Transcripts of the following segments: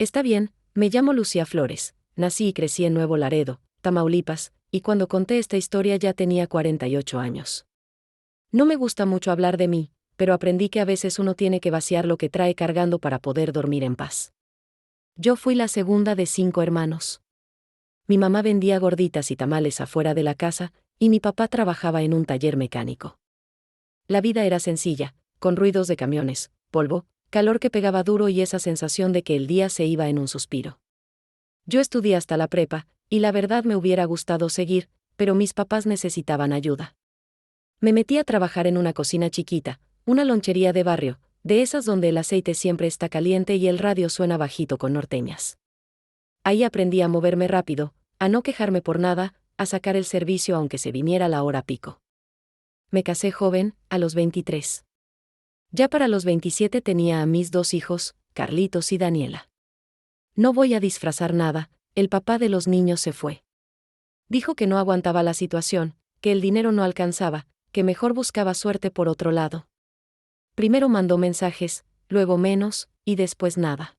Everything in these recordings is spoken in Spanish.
Está bien, me llamo Lucía Flores, nací y crecí en Nuevo Laredo, Tamaulipas, y cuando conté esta historia ya tenía 48 años. No me gusta mucho hablar de mí, pero aprendí que a veces uno tiene que vaciar lo que trae cargando para poder dormir en paz. Yo fui la segunda de 5 hermanos. Mi mamá vendía gorditas y tamales afuera de la casa, y mi papá trabajaba en un taller mecánico. La vida era sencilla, con ruidos de camiones, polvo, calor que pegaba duro y esa sensación de que el día se iba en un suspiro. Yo estudié hasta la prepa, y la verdad me hubiera gustado seguir, pero mis papás necesitaban ayuda. Me metí a trabajar en una cocina chiquita, una lonchería de barrio, de esas donde el aceite siempre está caliente y el radio suena bajito con norteñas. Ahí aprendí a moverme rápido, a no quejarme por nada, a sacar el servicio aunque se viniera la hora pico. Me casé joven, a los 23. Ya para los 27 tenía a mis 2 hijos, Carlitos y Daniela. No voy a disfrazar nada, el papá de los niños se fue. Dijo que no aguantaba la situación, que el dinero no alcanzaba, que mejor buscaba suerte por otro lado. Primero mandó mensajes, luego menos, y después nada.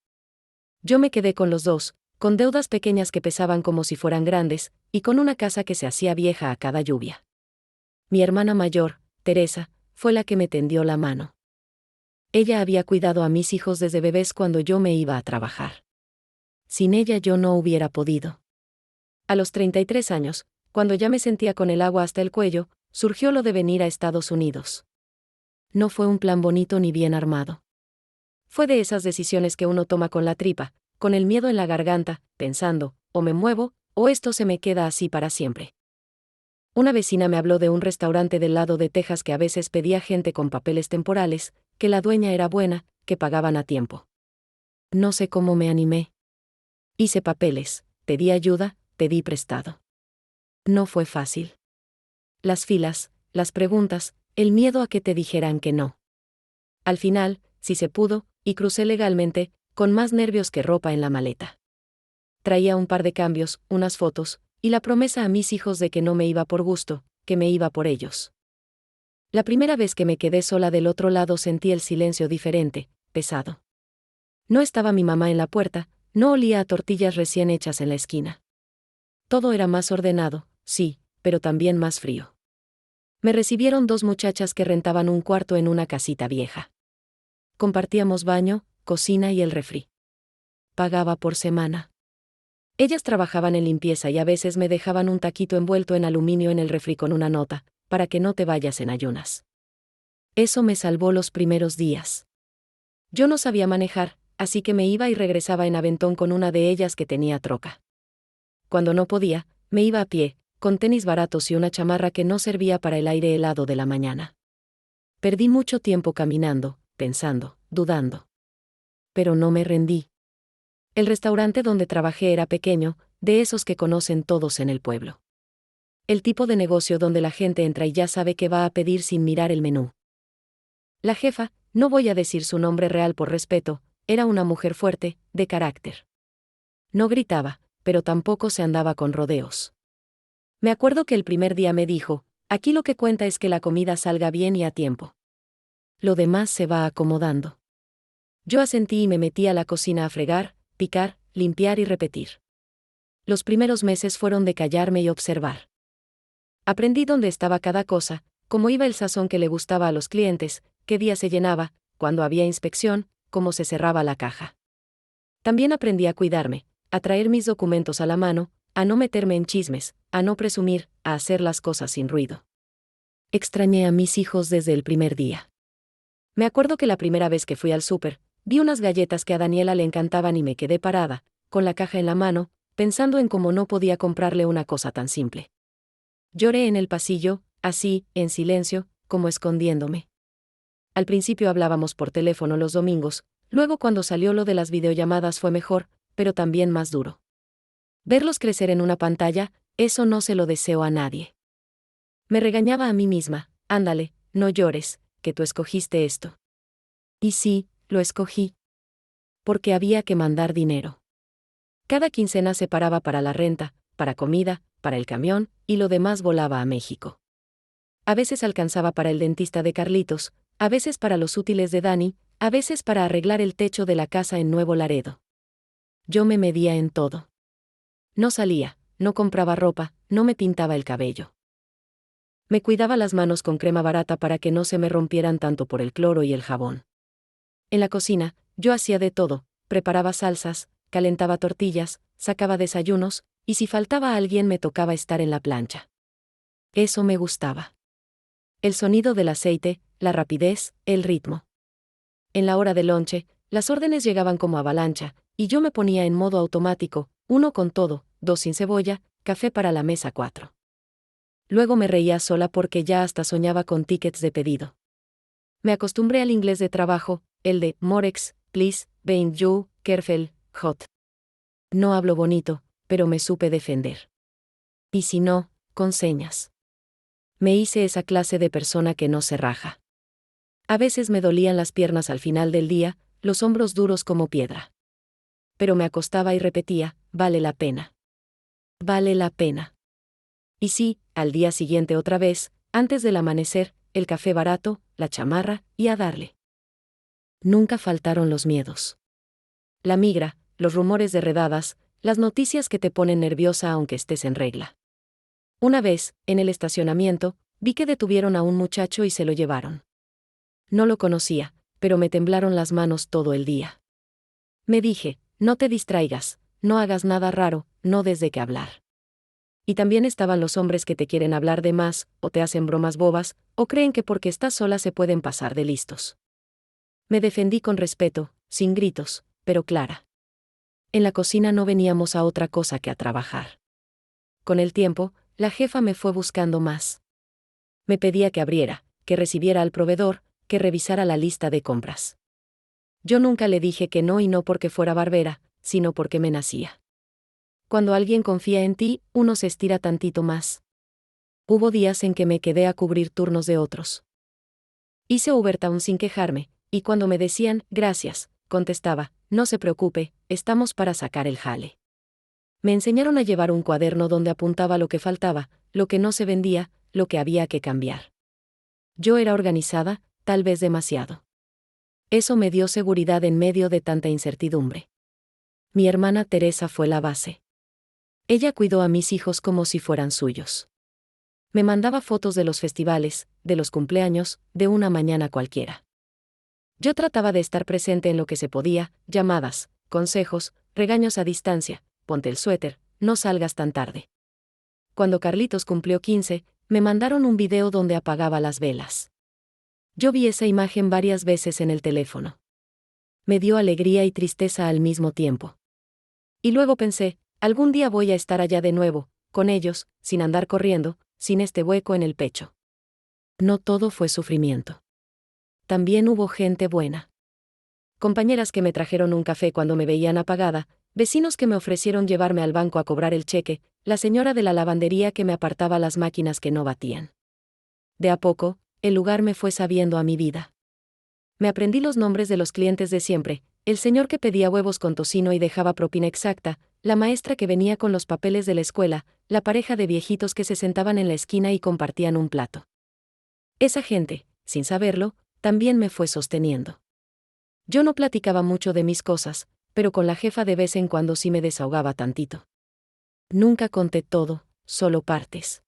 Yo me quedé con los 2, con deudas pequeñas que pesaban como si fueran grandes, y con una casa que se hacía vieja a cada lluvia. Mi hermana mayor, Teresa, fue la que me tendió la mano. Ella había cuidado a mis hijos desde bebés cuando yo me iba a trabajar. Sin ella yo no hubiera podido. A los 33 años, cuando ya me sentía con el agua hasta el cuello, surgió lo de venir a Estados Unidos. No fue un plan bonito ni bien armado. Fue de esas decisiones que uno toma con la tripa, con el miedo en la garganta, pensando, o me muevo, o esto se me queda así para siempre. Una vecina me habló de un restaurante del lado de Texas que a veces pedía gente con papeles temporales, que la dueña era buena, que pagaban a tiempo. No sé cómo me animé. Hice papeles, pedí ayuda, pedí prestado. No fue fácil. Las filas, las preguntas, el miedo a que te dijeran que no. Al final, sí se pudo, y crucé legalmente, con más nervios que ropa en la maleta. Traía un par de cambios, unas fotos, y la promesa a mis hijos de que no me iba por gusto, que me iba por ellos. La primera vez que me quedé sola del otro lado sentí el silencio diferente, pesado. No estaba mi mamá en la puerta, no olía a tortillas recién hechas en la esquina. Todo era más ordenado, sí, pero también más frío. Me recibieron 2 muchachas que rentaban un cuarto en una casita vieja. Compartíamos baño, cocina y el refri. Pagaba por semana. Ellas trabajaban en limpieza y a veces me dejaban un taquito envuelto en aluminio en el refri con una nota, para que no te vayas en ayunas. Eso me salvó los primeros días. Yo no sabía manejar, así que me iba y regresaba en aventón con una de ellas que tenía troca. Cuando no podía, me iba a pie, con tenis baratos y una chamarra que no servía para el aire helado de la mañana. Perdí mucho tiempo caminando, pensando, dudando. Pero no me rendí. El restaurante donde trabajé era pequeño, de esos que conocen todos en el pueblo. El tipo de negocio donde la gente entra y ya sabe qué va a pedir sin mirar el menú. La jefa, no voy a decir su nombre real por respeto, era una mujer fuerte, de carácter. No gritaba, pero tampoco se andaba con rodeos. Me acuerdo que el primer día me dijo, aquí lo que cuenta es que la comida salga bien y a tiempo. Lo demás se va acomodando. Yo asentí y me metí a la cocina a fregar, picar, limpiar y repetir. Los primeros meses fueron de callarme y observar. Aprendí dónde estaba cada cosa, cómo iba el sazón que le gustaba a los clientes, qué día se llenaba, cuando había inspección, cómo se cerraba la caja. También aprendí a cuidarme, a traer mis documentos a la mano, a no meterme en chismes, a no presumir, a hacer las cosas sin ruido. Extrañé a mis hijos desde el primer día. Me acuerdo que la primera vez que fui al súper, vi unas galletas que a Daniela le encantaban y me quedé parada, con la caja en la mano, pensando en cómo no podía comprarle una cosa tan simple. Lloré en el pasillo, así, en silencio, como escondiéndome. Al principio hablábamos por teléfono los domingos, luego cuando salió lo de las videollamadas fue mejor, pero también más duro. Verlos crecer en una pantalla, eso no se lo deseo a nadie. Me regañaba a mí misma, ándale, no llores, que tú escogiste esto. Y sí, lo escogí. Porque había que mandar dinero. Cada quincena se paraba para la renta, para comida, para el camión, y lo demás volaba a México. A veces alcanzaba para el dentista de Carlitos, a veces para los útiles de Dani, a veces para arreglar el techo de la casa en Nuevo Laredo. Yo me medía en todo. No salía, no compraba ropa, no me pintaba el cabello. Me cuidaba las manos con crema barata para que no se me rompieran tanto por el cloro y el jabón. En la cocina, yo hacía de todo, preparaba salsas, calentaba tortillas, sacaba desayunos, y si faltaba alguien me tocaba estar en la plancha. Eso me gustaba. El sonido del aceite, la rapidez, el ritmo. En la hora de lonche, las órdenes llegaban como avalancha, y yo me ponía en modo automático, 1 con todo, 2 sin cebolla, café para la mesa 4. Luego me reía sola porque ya hasta soñaba con tickets de pedido. Me acostumbré al inglés de trabajo, el de Morex, please, thank you, careful, hot. No hablo bonito, pero me supe defender. Y si no, con señas. Me hice esa clase de persona que no se raja. A veces me dolían las piernas al final del día, los hombros duros como piedra. Pero me acostaba y repetía, vale la pena. Vale la pena. Y sí, al día siguiente otra vez, antes del amanecer, el café barato, la chamarra, y a darle. Nunca faltaron los miedos. La migra, los rumores de redadas, las noticias que te ponen nerviosa aunque estés en regla. Una vez, en el estacionamiento, vi que detuvieron a un muchacho y se lo llevaron. No lo conocía, pero me temblaron las manos todo el día. Me dije, no te distraigas, no hagas nada raro, no des de qué hablar. Y también estaban los hombres que te quieren hablar de más, o te hacen bromas bobas, o creen que porque estás sola se pueden pasar de listos. Me defendí con respeto, sin gritos, pero clara. En la cocina no veníamos a otra cosa que a trabajar. Con el tiempo, la jefa me fue buscando más. Me pedía que abriera, que recibiera al proveedor, que revisara la lista de compras. Yo nunca le dije que no, y no porque fuera barbera, sino porque me nacía. Cuando alguien confía en ti, uno se estira tantito más. Hubo días en que me quedé a cubrir turnos de otros. Hice overtime sin quejarme, y cuando me decían, gracias, contestaba, no se preocupe, estamos para sacar el jale. Me enseñaron a llevar un cuaderno donde apuntaba lo que faltaba, lo que no se vendía, lo que había que cambiar. Yo era organizada, tal vez demasiado. Eso me dio seguridad en medio de tanta incertidumbre. Mi hermana Teresa fue la base. Ella cuidó a mis hijos como si fueran suyos. Me mandaba fotos de los festivales, de los cumpleaños, de una mañana cualquiera. Yo trataba de estar presente en lo que se podía, llamadas, consejos, regaños a distancia, ponte el suéter, no salgas tan tarde. Cuando Carlitos cumplió 15, me mandaron un video donde apagaba las velas. Yo vi esa imagen varias veces en el teléfono. Me dio alegría y tristeza al mismo tiempo. Y luego pensé, algún día voy a estar allá de nuevo, con ellos, sin andar corriendo, sin este hueco en el pecho. No todo fue sufrimiento. También hubo gente buena. Compañeras que me trajeron un café cuando me veían apagada, vecinos que me ofrecieron llevarme al banco a cobrar el cheque, la señora de la lavandería que me apartaba las máquinas que no batían. De a poco, el lugar me fue sabiendo a mi vida. Me aprendí los nombres de los clientes de siempre, el señor que pedía huevos con tocino y dejaba propina exacta, la maestra que venía con los papeles de la escuela, la pareja de viejitos que se sentaban en la esquina y compartían un plato. Esa gente, sin saberlo, también me fue sosteniendo. Yo no platicaba mucho de mis cosas, pero con la jefa de vez en cuando sí me desahogaba tantito. Nunca conté todo, solo partes.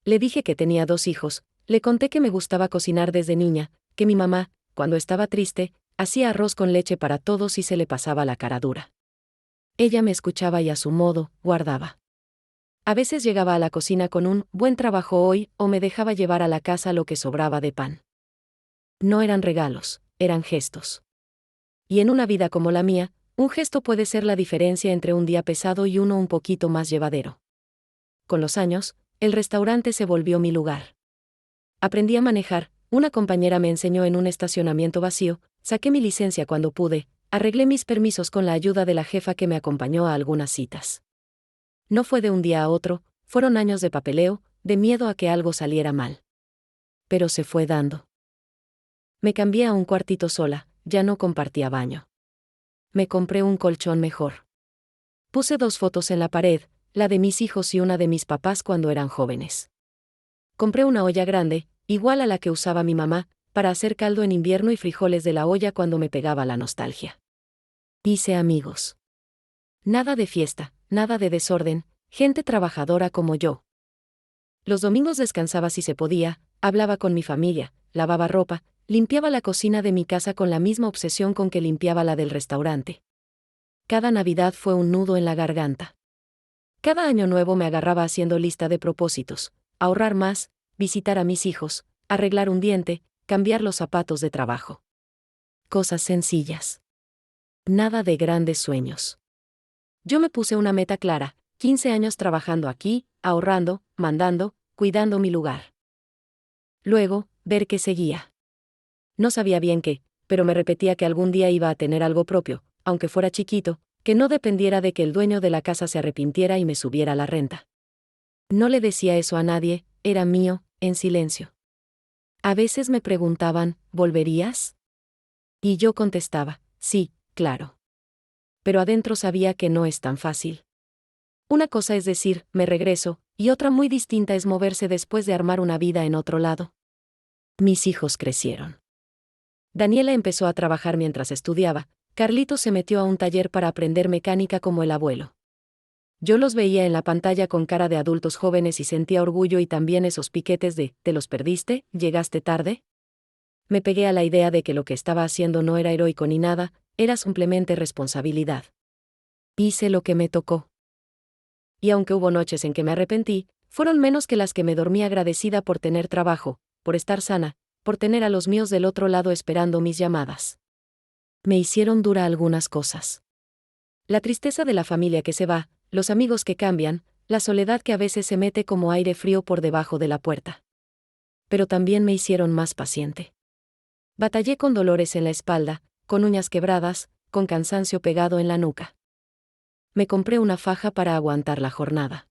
Le dije que tenía 2 hijos, le conté que me gustaba cocinar desde niña, que mi mamá, cuando estaba triste, hacía arroz con leche para todos y se le pasaba la cara dura. Ella me escuchaba y a su modo, guardaba. A veces llegaba a la cocina con un buen trabajo hoy o me dejaba llevar a la casa lo que sobraba de pan. No eran regalos, eran gestos. Y en una vida como la mía, un gesto puede ser la diferencia entre un día pesado y uno un poquito más llevadero. Con los años, el restaurante se volvió mi lugar. Aprendí a manejar, una compañera me enseñó en un estacionamiento vacío, saqué mi licencia cuando pude, arreglé mis permisos con la ayuda de la jefa que me acompañó a algunas citas. No fue de un día a otro, fueron años de papeleo, de miedo a que algo saliera mal. Pero se fue dando. Me cambié a un cuartito sola, ya no compartía baño. Me compré un colchón mejor. Puse 2 fotos en la pared, la de mis hijos y una de mis papás cuando eran jóvenes. Compré una olla grande, igual a la que usaba mi mamá, para hacer caldo en invierno y frijoles de la olla cuando me pegaba la nostalgia. Hice amigos. Nada de fiesta, nada de desorden, gente trabajadora como yo. Los domingos descansaba si se podía, hablaba con mi familia, lavaba ropa, limpiaba la cocina de mi casa con la misma obsesión con que limpiaba la del restaurante. Cada Navidad fue un nudo en la garganta. Cada año nuevo me agarraba haciendo lista de propósitos: ahorrar más, visitar a mis hijos, arreglar un diente, cambiar los zapatos de trabajo. Cosas sencillas. Nada de grandes sueños. Yo me puse una meta clara: 15 años trabajando aquí, ahorrando, mandando, cuidando mi lugar. Luego, ver qué seguía. No sabía bien qué, pero me repetía que algún día iba a tener algo propio, aunque fuera chiquito, que no dependiera de que el dueño de la casa se arrepintiera y me subiera la renta. No le decía eso a nadie, era mío, en silencio. A veces me preguntaban, ¿volverías? Y yo contestaba, sí, claro. Pero adentro sabía que no es tan fácil. Una cosa es decir, me regreso, y otra muy distinta es moverse después de armar una vida en otro lado. Mis hijos crecieron. Daniela empezó a trabajar mientras estudiaba, Carlitos se metió a un taller para aprender mecánica como el abuelo. Yo los veía en la pantalla con cara de adultos jóvenes y sentía orgullo y también esos piquetes de, ¿te los perdiste? ¿Llegaste tarde? Me pegué a la idea de que lo que estaba haciendo no era heroico ni nada, era simplemente responsabilidad. Hice lo que me tocó. Y aunque hubo noches en que me arrepentí, fueron menos que las que me dormí agradecida por tener trabajo, por estar sana, por tener a los míos del otro lado esperando mis llamadas. Me hicieron dura algunas cosas. La tristeza de la familia que se va, los amigos que cambian, la soledad que a veces se mete como aire frío por debajo de la puerta. Pero también me hicieron más paciente. Batallé con dolores en la espalda, con uñas quebradas, con cansancio pegado en la nuca. Me compré una faja para aguantar la jornada.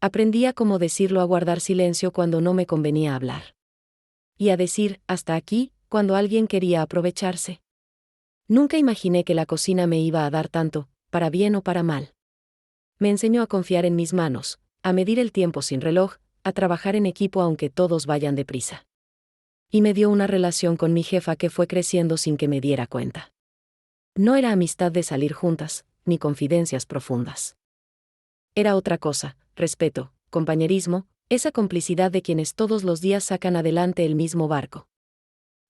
Aprendí a cómo decirlo, a guardar silencio cuando no me convenía hablar. Y a decir, hasta aquí, cuando alguien quería aprovecharse. Nunca imaginé que la cocina me iba a dar tanto, para bien o para mal. Me enseñó a confiar en mis manos, a medir el tiempo sin reloj, a trabajar en equipo aunque todos vayan deprisa. Y me dio una relación con mi jefa que fue creciendo sin que me diera cuenta. No era amistad de salir juntas, ni confidencias profundas. Era otra cosa: respeto, compañerismo, esa complicidad de quienes todos los días sacan adelante el mismo barco.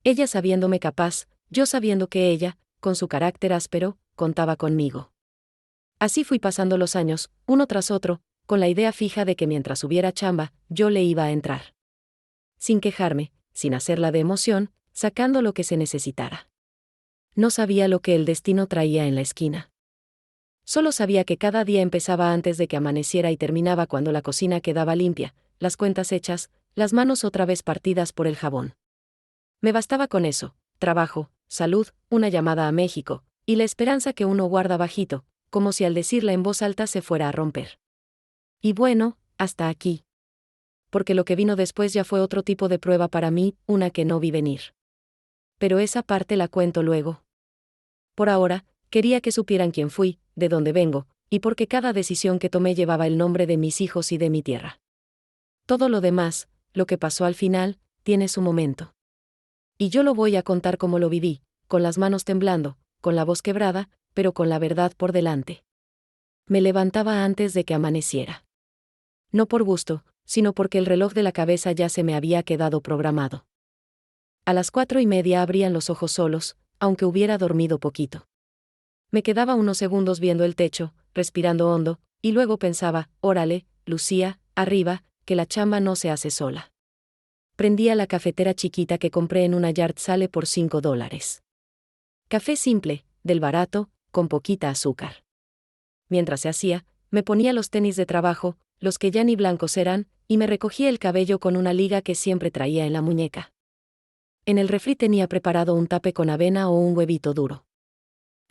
Ella sabiéndome capaz, yo sabiendo que ella, con su carácter áspero, contaba conmigo. Así fui pasando los años, uno tras otro, con la idea fija de que mientras hubiera chamba, yo le iba a entrar. Sin quejarme, sin hacerla de emoción, sacando lo que se necesitara. No sabía lo que el destino traía en la esquina. Solo sabía que cada día empezaba antes de que amaneciera y terminaba cuando la cocina quedaba limpia, las cuentas hechas, las manos otra vez partidas por el jabón. Me bastaba con eso: trabajo, salud, una llamada a México, y la esperanza que uno guarda bajito, como si al decirla en voz alta se fuera a romper. Y bueno, hasta aquí. Porque lo que vino después ya fue otro tipo de prueba para mí, una que no vi venir. Pero esa parte la cuento luego. Por ahora, quería que supieran quién fui, de dónde vengo, y por qué cada decisión que tomé llevaba el nombre de mis hijos y de mi tierra. Todo lo demás, lo que pasó al final, tiene su momento. Y yo lo voy a contar como lo viví, con las manos temblando, con la voz quebrada, pero con la verdad por delante. Me levantaba antes de que amaneciera. No por gusto, sino porque el reloj de la cabeza ya se me había quedado programado. A las 4:30 abrían los ojos solos, aunque hubiera dormido poquito. Me quedaba unos segundos viendo el techo, respirando hondo, y luego pensaba, órale, Lucía, arriba, que la chamba no se hace sola. Prendía la cafetera chiquita que compré en una yard sale por $5. Café simple, del barato, con poquita azúcar. Mientras se hacía, me ponía los tenis de trabajo, los que ya ni blancos eran, y me recogía el cabello con una liga que siempre traía en la muñeca. En el refri tenía preparado un tape con avena o un huevito duro.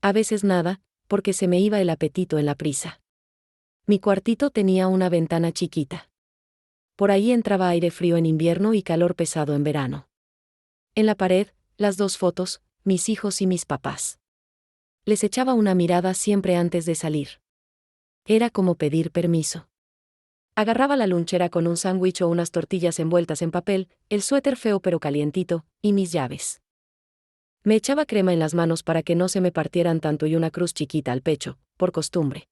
A veces nada, porque se me iba el apetito en la prisa. Mi cuartito tenía una ventana chiquita. Por ahí entraba aire frío en invierno y calor pesado en verano. En la pared, las 2 fotos, mis hijos y mis papás. Les echaba una mirada siempre antes de salir. Era como pedir permiso. Agarraba la lonchera con un sándwich o unas tortillas envueltas en papel, el suéter feo pero calientito, y mis llaves. Me echaba crema en las manos para que no se me partieran tanto y una cruz chiquita al pecho, por costumbre.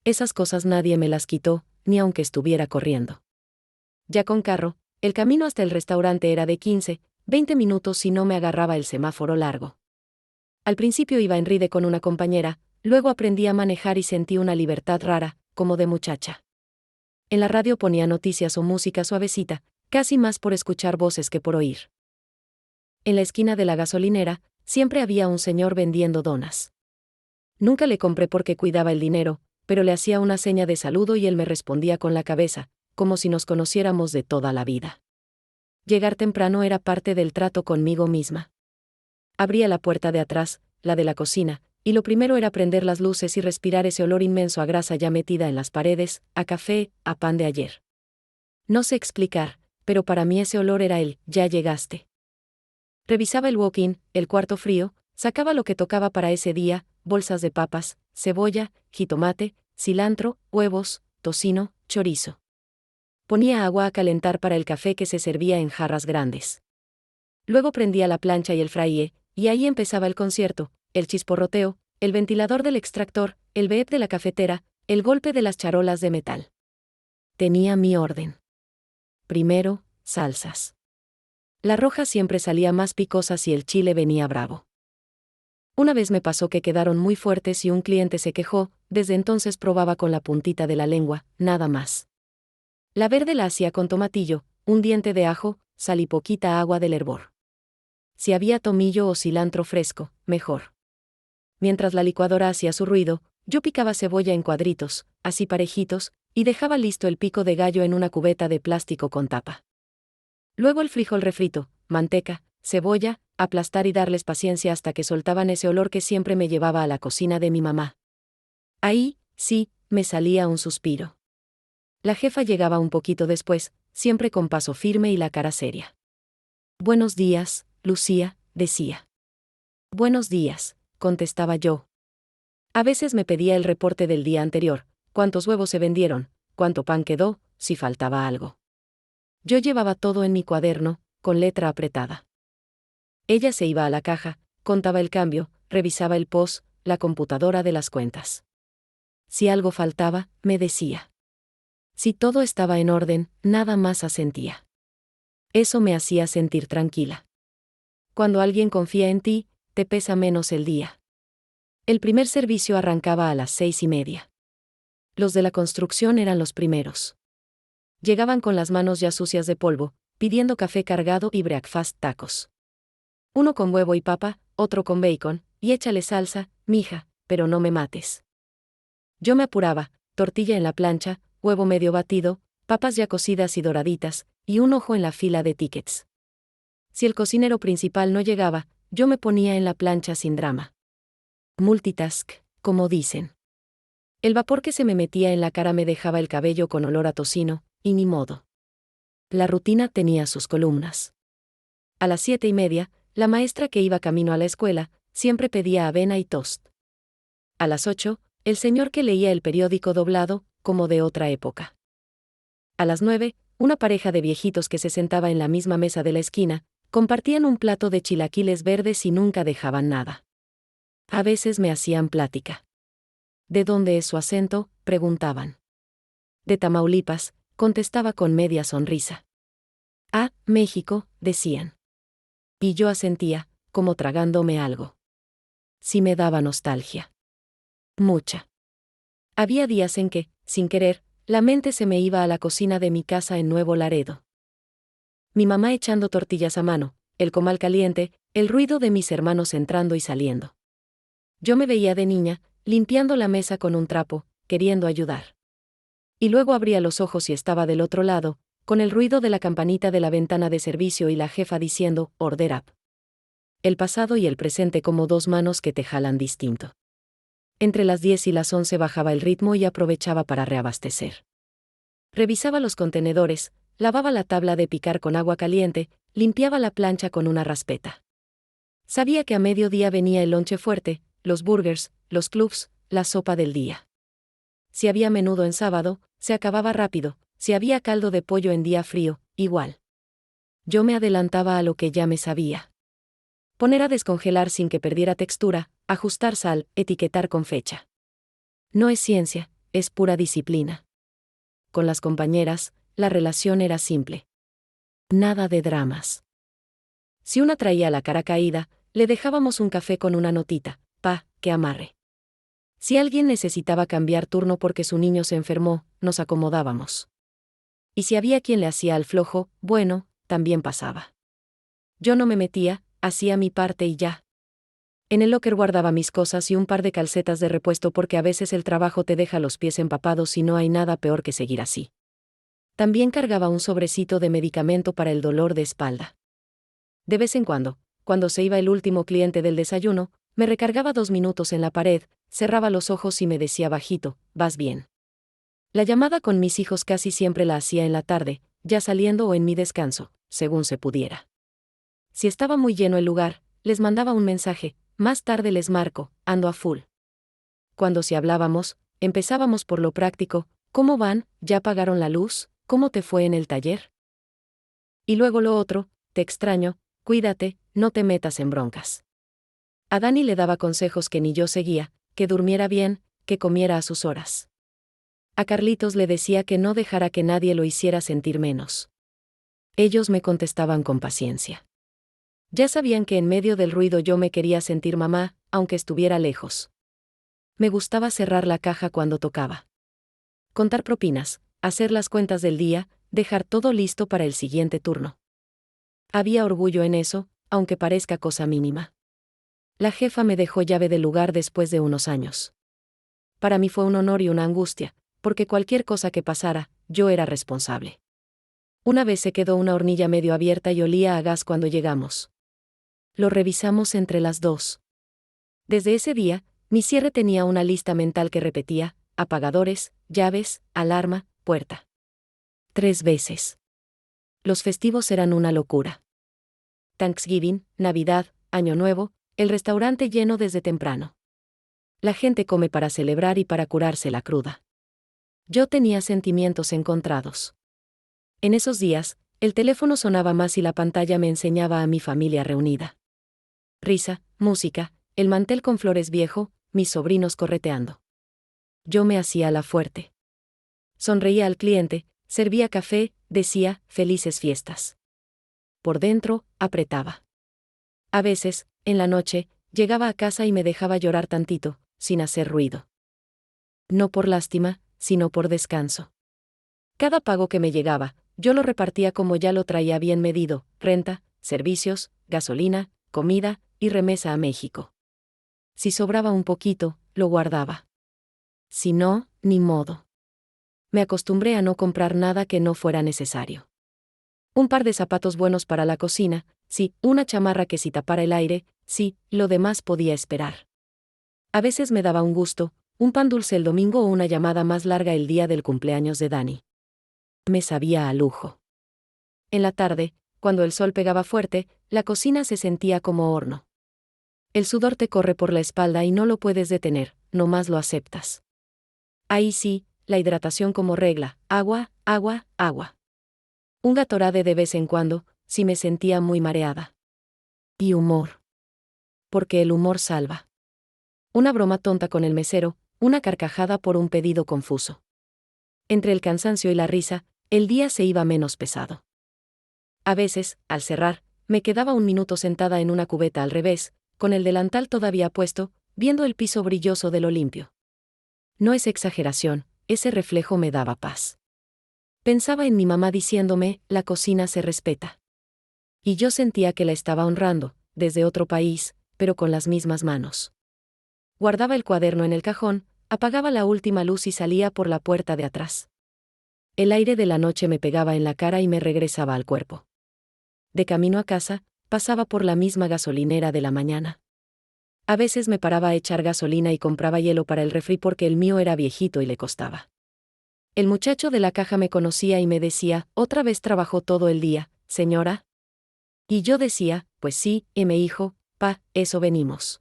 Esas cosas nadie me las quitó, ni aunque estuviera corriendo. Ya con carro, el camino hasta el restaurante era de 15, 20 minutos si no me agarraba el semáforo largo. Al principio iba en ride con una compañera, luego aprendí a manejar y sentí una libertad rara, como de muchacha. En la radio ponía noticias o música suavecita, casi más por escuchar voces que por oír. En la esquina de la gasolinera, siempre había un señor vendiendo donas. Nunca le compré porque cuidaba el dinero, pero le hacía una seña de saludo y él me respondía con la cabeza, como si nos conociéramos de toda la vida. Llegar temprano era parte del trato conmigo misma. Abría la puerta de atrás, la de la cocina, y lo primero era prender las luces y respirar ese olor inmenso a grasa ya metida en las paredes, a café, a pan de ayer. No sé explicar, pero para mí ese olor era el «ya llegaste». Revisaba el walk-in, el cuarto frío, sacaba lo que tocaba para ese día, bolsas de papas, cebolla, jitomate, cilantro, huevos, tocino, chorizo. Ponía agua a calentar para el café que se servía en jarras grandes. Luego prendía la plancha y el fraile, y ahí empezaba el concierto, el chisporroteo, el ventilador del extractor, el beep de la cafetera, el golpe de las charolas de metal. Tenía mi orden. Primero, salsas. La roja siempre salía más picosa si el chile venía bravo. Una vez me pasó que quedaron muy fuertes y un cliente se quejó, desde entonces probaba con la puntita de la lengua, nada más. La verde la hacía con tomatillo, un diente de ajo, sal y poquita agua del hervor. Si había tomillo o cilantro fresco, mejor. Mientras la licuadora hacía su ruido, yo picaba cebolla en cuadritos, así parejitos, y dejaba listo el pico de gallo en una cubeta de plástico con tapa. Luego el frijol refrito, manteca, cebolla, aplastar y darles paciencia hasta que soltaban ese olor que siempre me llevaba a la cocina de mi mamá. Ahí, sí, me salía un suspiro. La jefa llegaba un poquito después, siempre con paso firme y la cara seria. «Buenos días, Lucía», decía. «Buenos días», contestaba yo. A veces me pedía el reporte del día anterior, cuántos huevos se vendieron, cuánto pan quedó, si faltaba algo. Yo llevaba todo en mi cuaderno, con letra apretada. Ella se iba a la caja, contaba el cambio, revisaba el POS, la computadora de las cuentas. Si algo faltaba, me decía. Si todo estaba en orden, nada más asentía. Eso me hacía sentir tranquila. Cuando alguien confía en ti, te pesa menos el día. El primer servicio arrancaba a las 6:30. Los de la construcción eran los primeros. Llegaban con las manos ya sucias de polvo, pidiendo café cargado y breakfast tacos. Uno con huevo y papa, otro con bacon, y échale salsa, mija, pero no me mates. Yo me apuraba, tortilla en la plancha, huevo medio batido, papas ya cocidas y doraditas, y un ojo en la fila de tickets. Si el cocinero principal no llegaba, yo me ponía en la plancha sin drama. Multitask, como dicen. El vapor que se me metía en la cara me dejaba el cabello con olor a tocino, y ni modo. La rutina tenía sus columnas. A las 7:30, la maestra que iba camino a la escuela, siempre pedía avena y toast. A las 8, el señor que leía el periódico doblado, como de otra época. A las 9, una pareja de viejitos que se sentaba en la misma mesa de la esquina, compartían un plato de chilaquiles verdes y nunca dejaban nada. A veces me hacían plática. ¿De dónde es su acento?, preguntaban. De Tamaulipas, contestaba con media sonrisa. Ah, México, decían. Y yo asentía, como tragándome algo. Sí me daba nostalgia. Mucha. Había días en que, sin querer, la mente se me iba a la cocina de mi casa en Nuevo Laredo. Mi mamá echando tortillas a mano, el comal caliente, el ruido de mis hermanos entrando y saliendo. Yo me veía de niña, limpiando la mesa con un trapo, queriendo ayudar. Y luego abría los ojos y estaba del otro lado, con el ruido de la campanita de la ventana de servicio y la jefa diciendo, order up. El pasado y el presente como dos manos que te jalan distinto. Entre las 10 y las 11 bajaba el ritmo y aprovechaba para reabastecer. Revisaba los contenedores, lavaba la tabla de picar con agua caliente, limpiaba la plancha con una raspeta. Sabía que a mediodía venía el lonche fuerte, los burgers, los clubs, la sopa del día. Si había menudo en sábado, se acababa rápido, si había caldo de pollo en día frío, igual. Yo me adelantaba a lo que ya me sabía. Poner a descongelar sin que perdiera textura, ajustar sal, etiquetar con fecha. No es ciencia, es pura disciplina. Con las compañeras, la relación era simple. Nada de dramas. Si una traía la cara caída, le dejábamos un café con una notita, que amarre. Si alguien necesitaba cambiar turno porque su niño se enfermó, nos acomodábamos. Y si había quien le hacía al flojo, bueno, también pasaba. Yo no me metía, hacía mi parte y ya. En el locker guardaba mis cosas y un par de calcetas de repuesto porque a veces el trabajo te deja los pies empapados y no hay nada peor que seguir así. También cargaba un sobrecito de medicamento para el dolor de espalda. De vez en cuando se iba el último cliente del desayuno, me recargaba 2 minutos en la pared, cerraba los ojos y me decía bajito, ¿vas bien? La llamada con mis hijos casi siempre la hacía en la tarde, ya saliendo o en mi descanso, según se pudiera. Si estaba muy lleno el lugar, les mandaba un mensaje, más tarde les marco, ando a full. Cuando si hablábamos, empezábamos por lo práctico, ¿cómo van? ¿Ya pagaron la luz? ¿Cómo te fue en el taller? Y luego lo otro, te extraño, cuídate, no te metas en broncas. A Dani le daba consejos que ni yo seguía, que durmiera bien, que comiera a sus horas. A Carlitos le decía que no dejara que nadie lo hiciera sentir menos. Ellos me contestaban con paciencia. Ya sabían que en medio del ruido yo me quería sentir mamá, aunque estuviera lejos. Me gustaba cerrar la caja cuando tocaba. Contar propinas, hacer las cuentas del día, dejar todo listo para el siguiente turno. Había orgullo en eso, aunque parezca cosa mínima. La jefa me dejó llave del lugar después de unos años. Para mí fue un honor y una angustia, porque cualquier cosa que pasara, yo era responsable. Una vez se quedó una hornilla medio abierta y olía a gas cuando llegamos. Lo revisamos entre las dos. Desde ese día, mi cierre tenía una lista mental que repetía: apagadores, llaves, alarma, puerta. 3 veces. Los festivos eran una locura. Thanksgiving, Navidad, Año Nuevo, el restaurante lleno desde temprano. La gente come para celebrar y para curarse la cruda. Yo tenía sentimientos encontrados. En esos días, el teléfono sonaba más y la pantalla me enseñaba a mi familia reunida. Risa, música, el mantel con flores viejo, mis sobrinos correteando. Yo me hacía la fuerte. Sonreía al cliente, servía café, decía, felices fiestas. Por dentro, apretaba. A veces, en la noche, llegaba a casa y me dejaba llorar tantito, sin hacer ruido. No por lástima, sino por descanso. Cada pago que me llegaba, yo lo repartía como ya lo traía bien medido: renta, servicios, gasolina, comida y remesa a México. Si sobraba un poquito, lo guardaba. Si no, ni modo. Me acostumbré a no comprar nada que no fuera necesario. Un par de zapatos buenos para la cocina, sí, una chamarra que si tapara el aire, sí, lo demás podía esperar. A veces me daba un gusto, un pan dulce el domingo o una llamada más larga el día del cumpleaños de Dani. Me sabía a lujo. En la tarde, cuando el sol pegaba fuerte, la cocina se sentía como horno. El sudor te corre por la espalda y no lo puedes detener, nomás lo aceptas. Ahí sí, la hidratación como regla: agua, agua, agua. Un Gatorade de vez en cuando, si me sentía muy mareada. Y humor. Porque el humor salva. Una broma tonta con el mesero, una carcajada por un pedido confuso. Entre el cansancio y la risa, el día se iba menos pesado. A veces, al cerrar, me quedaba un minuto sentada en una cubeta al revés, con el delantal todavía puesto, viendo el piso brilloso de lo limpio. No es exageración, ese reflejo me daba paz. Pensaba en mi mamá diciéndome: la cocina se respeta. Y yo sentía que la estaba honrando, desde otro país, pero con las mismas manos. Guardaba el cuaderno en el cajón, apagaba la última luz y salía por la puerta de atrás. El aire de la noche me pegaba en la cara y me regresaba al cuerpo. De camino a casa, pasaba por la misma gasolinera de la mañana. A veces me paraba a echar gasolina y compraba hielo para el refri porque el mío era viejito y le costaba. El muchacho de la caja me conocía y me decía: ¿otra vez trabajó todo el día, señora? Y yo decía: pues sí, y me dijo: eso venimos.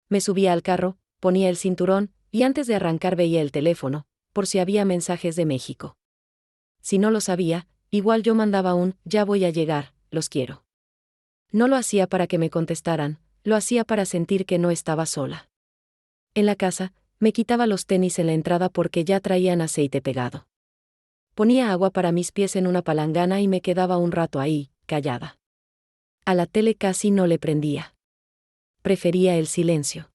Me subía al carro, ponía el cinturón, y antes de arrancar veía el teléfono, por si había mensajes de México. Si no lo sabía, igual yo mandaba un: ya voy a llegar, los quiero. No lo hacía para que me contestaran, lo hacía para sentir que no estaba sola. En la casa, Me quitaba los tenis en la entrada porque ya traían aceite pegado. Ponía agua para mis pies en una palangana y me quedaba un rato ahí, callada. A la tele casi no le prendía. Prefería el silencio.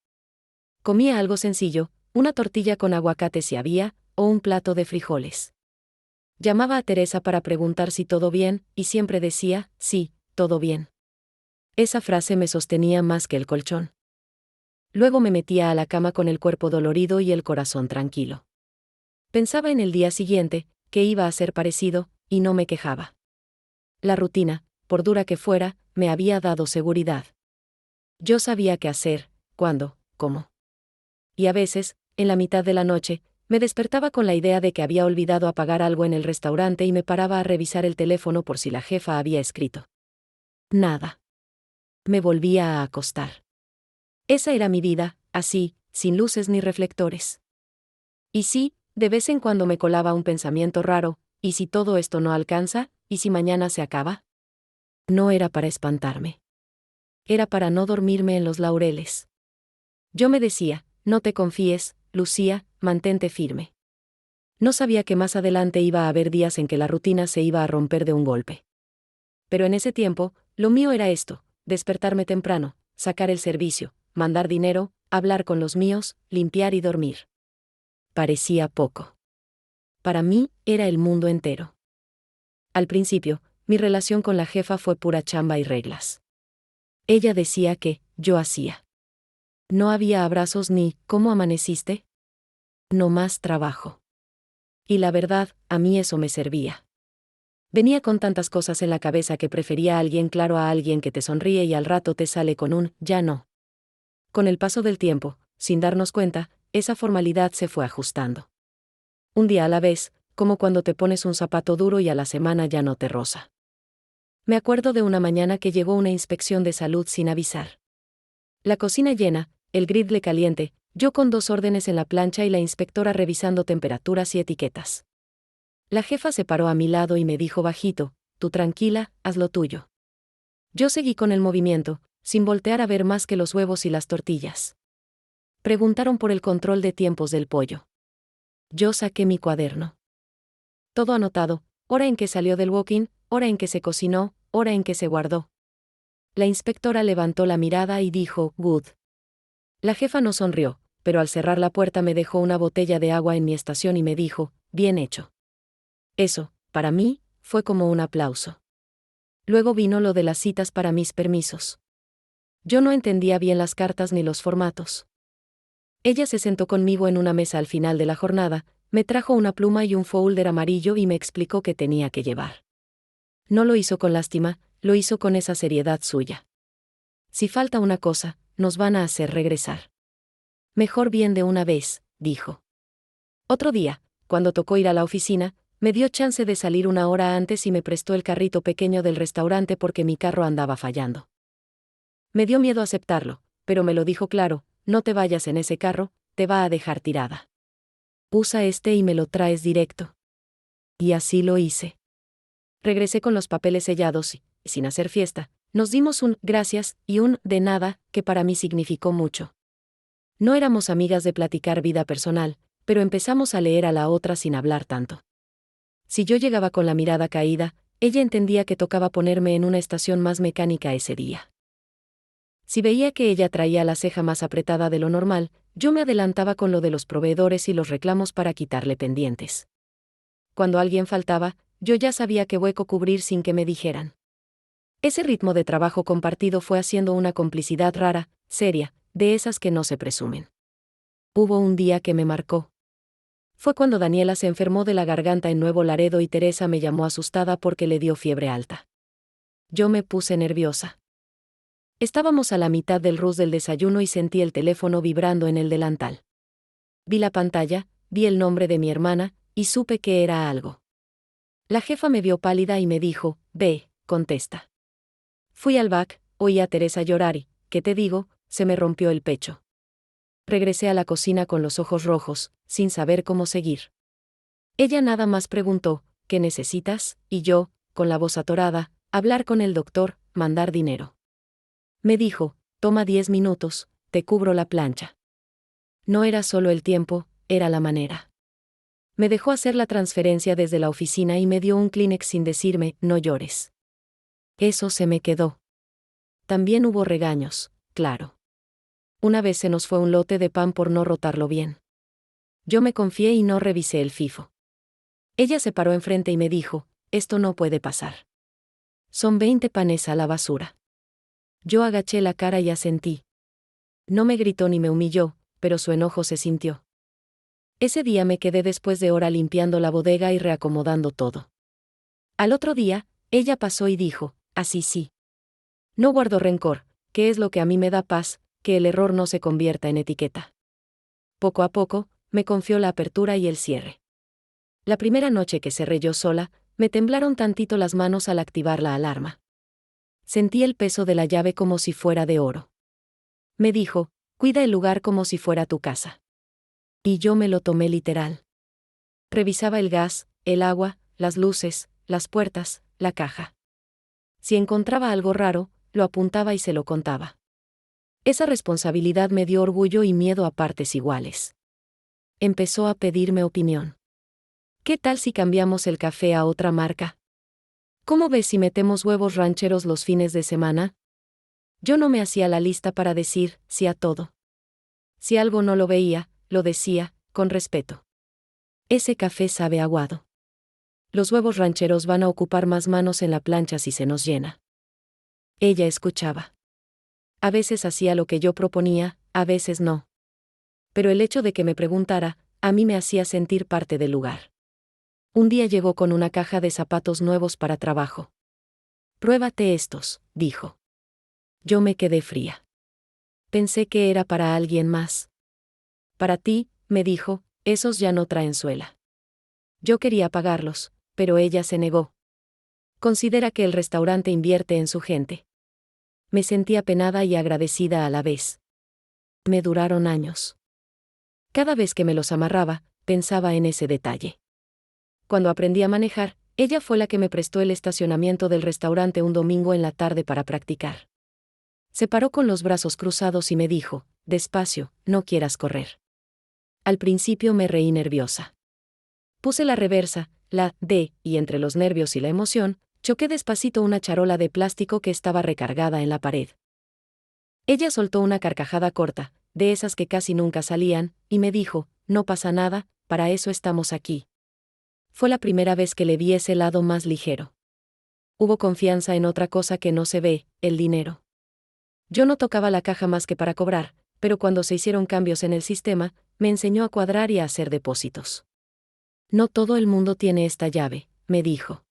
Comía algo sencillo, una tortilla con aguacate si había, o un plato de frijoles. Llamaba a Teresa para preguntar si todo bien, y siempre decía, sí, todo bien. Esa frase me sostenía más que el colchón. Luego me metía a la cama con el cuerpo dolorido y el corazón tranquilo. Pensaba en el día siguiente, que iba a ser parecido, y no me quejaba. La rutina, por dura que fuera, me había dado seguridad. Yo sabía qué hacer, cuándo, cómo. Y a veces, en la mitad de la noche, me despertaba con la idea de que había olvidado apagar algo en el restaurante y me paraba a revisar el teléfono por si la jefa había escrito. Nada. Me volvía a acostar. Esa era mi vida, así, sin luces ni reflectores. Y sí, de vez en cuando me colaba un pensamiento raro, ¿y si todo esto no alcanza? ¿Y si mañana se acaba? No era para espantarme. Era para no dormirme en los laureles. Yo me decía, no te confíes, Lucía, mantente firme. No sabía que más adelante iba a haber días en que la rutina se iba a romper de un golpe. Pero en ese tiempo, lo mío era esto, despertarme temprano, sacar el servicio, mandar dinero, hablar con los míos, limpiar y dormir. Parecía poco. Para mí, era el mundo entero. Al principio, mi relación con la jefa fue pura chamba y reglas. Ella decía que, yo hacía. No había abrazos ni, ¿cómo amaneciste? No más trabajo. Y la verdad, a mí eso me servía. Venía con tantas cosas en la cabeza que prefería a alguien claro a alguien que te sonríe y al rato te sale con un, ya no. Con el paso del tiempo, sin darnos cuenta, esa formalidad se fue ajustando. Un día a la vez, como cuando te pones un zapato duro y a la semana ya no te roza. Me acuerdo de una mañana que llegó una inspección de salud sin avisar. La cocina llena, el griddle caliente, yo con 2 órdenes en la plancha y la inspectora revisando temperaturas y etiquetas. La jefa se paró a mi lado y me dijo bajito, tú tranquila, haz lo tuyo. Yo seguí con el movimiento, sin voltear a ver más que los huevos y las tortillas. Preguntaron por el control de tiempos del pollo. Yo saqué mi cuaderno. Todo anotado, hora en que salió del walk-in, hora en que se cocinó, hora en que se guardó. La inspectora levantó la mirada y dijo, good. La jefa no sonrió, pero al cerrar la puerta me dejó una botella de agua en mi estación y me dijo, bien hecho. Eso, para mí, fue como un aplauso. Luego vino lo de las citas para mis permisos. Yo no entendía bien las cartas ni los formatos. Ella se sentó conmigo en una mesa al final de la jornada, me trajo una pluma y un folder amarillo y me explicó qué tenía que llevar. No lo hizo con lástima, lo hizo con esa seriedad suya. Si falta una cosa, nos van a hacer regresar. Mejor bien de una vez, dijo. Otro día, cuando tocó ir a la oficina, me dio chance de salir una hora antes y me prestó el carrito pequeño del restaurante porque mi carro andaba fallando. Me dio miedo aceptarlo, pero me lo dijo claro, no te vayas en ese carro, te va a dejar tirada. Usa este y me lo traes directo. Y así lo hice. Regresé con los papeles sellados y, sin hacer fiesta, nos dimos un gracias y un de nada, que para mí significó mucho. No éramos amigas de platicar vida personal, pero empezamos a leer a la otra sin hablar tanto. Si yo llegaba con la mirada caída, ella entendía que tocaba ponerme en una estación más mecánica ese día. Si veía que ella traía la ceja más apretada de lo normal, yo me adelantaba con lo de los proveedores y los reclamos para quitarle pendientes. Cuando alguien faltaba, yo ya sabía qué hueco cubrir sin que me dijeran. Ese ritmo de trabajo compartido fue haciendo una complicidad rara, seria, de esas que no se presumen. Hubo un día que me marcó. Fue cuando Daniela se enfermó de la garganta en Nuevo Laredo y Teresa me llamó asustada porque le dio fiebre alta. Yo me puse nerviosa. Estábamos a la mitad del rush del desayuno y sentí el teléfono vibrando en el delantal. Vi la pantalla, vi el nombre de mi hermana, y supe que era algo. La jefa me vio pálida y me dijo, ve, contesta. Fui al back, oí a Teresa llorar y, ¿qué te digo?, se me rompió el pecho. Regresé a la cocina con los ojos rojos, sin saber cómo seguir. Ella nada más preguntó, ¿qué necesitas? Y yo, con la voz atorada, hablar con el doctor, mandar dinero. Me dijo, toma 10 minutos, te cubro la plancha. No era solo el tiempo, era la manera. Me dejó hacer la transferencia desde la oficina y me dio un Kleenex sin decirme, no llores. Eso se me quedó. También hubo regaños, claro. Una vez se nos fue un lote de pan por no rotarlo bien. Yo me confié y no revisé el FIFO. Ella se paró enfrente y me dijo, esto no puede pasar. Son 20 panes a la basura. Yo agaché la cara y asentí. No me gritó ni me humilló, pero su enojo se sintió. Ese día me quedé después de hora limpiando la bodega y reacomodando todo. Al otro día, ella pasó y dijo, así sí. No guardo rencor, que es lo que a mí me da paz, que el error no se convierta en etiqueta. Poco a poco, me confió la apertura y el cierre. La primera noche que cerré yo sola, me temblaron tantito las manos al activar la alarma. Sentí el peso de la llave como si fuera de oro. Me dijo, cuida el lugar como si fuera tu casa. Y yo me lo tomé literal. Revisaba el gas, el agua, las luces, las puertas, la caja. Si encontraba algo raro, lo apuntaba y se lo contaba. Esa responsabilidad me dio orgullo y miedo a partes iguales. Empezó a pedirme opinión. ¿Qué tal si cambiamos el café a otra marca? ¿Cómo ves si metemos huevos rancheros los fines de semana? Yo no me hacía la lista para decir sí a todo. Si algo no lo veía, lo decía, con respeto. Ese café sabe aguado. Los huevos rancheros van a ocupar más manos en la plancha si se nos llena. Ella escuchaba. A veces hacía lo que yo proponía, a veces no. Pero el hecho de que me preguntara, a mí me hacía sentir parte del lugar. Un día llegó con una caja de zapatos nuevos para trabajo. Pruébate estos, dijo. Yo me quedé fría. Pensé que era para alguien más. Para ti, me dijo, esos ya no traen suela. Yo quería pagarlos, pero ella se negó. Considera que el restaurante invierte en su gente. Me sentí apenada y agradecida a la vez. Me duraron años. Cada vez que me los amarraba, pensaba en ese detalle. Cuando aprendí a manejar, ella fue la que me prestó el estacionamiento del restaurante un domingo en la tarde para practicar. Se paró con los brazos cruzados y me dijo, despacio, no quieras correr. Al principio me reí nerviosa. Puse la reversa, la D, y entre los nervios y la emoción, choqué despacito una charola de plástico que estaba recargada en la pared. Ella soltó una carcajada corta, de esas que casi nunca salían, y me dijo, no pasa nada, para eso estamos aquí. Fue la primera vez que le vi ese lado más ligero. Hubo confianza en otra cosa que no se ve, el dinero. Yo no tocaba la caja más que para cobrar, pero cuando se hicieron cambios en el sistema, me enseñó a cuadrar y a hacer depósitos. No todo el mundo tiene esta llave, me dijo.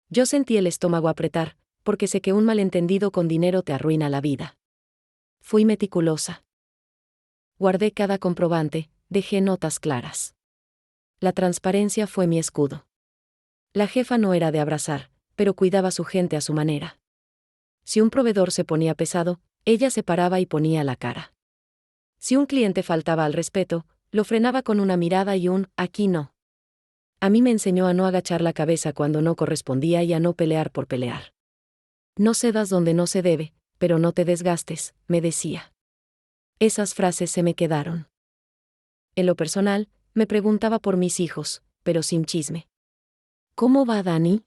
Yo sentí el estómago apretar, porque sé que un malentendido con dinero te arruina la vida. Fui meticulosa. Guardé cada comprobante, dejé notas claras. La transparencia fue mi escudo. La jefa no era de abrazar, pero cuidaba a su gente a su manera. Si un proveedor se ponía pesado, ella se paraba y ponía la cara. Si un cliente faltaba al respeto, lo frenaba con una mirada y un «aquí no». A mí me enseñó a no agachar la cabeza cuando no correspondía y a no pelear por pelear. No cedas donde no se debe, pero no te desgastes, me decía. Esas frases se me quedaron. En lo personal, me preguntaba por mis hijos, pero sin chisme. ¿Cómo va Dani?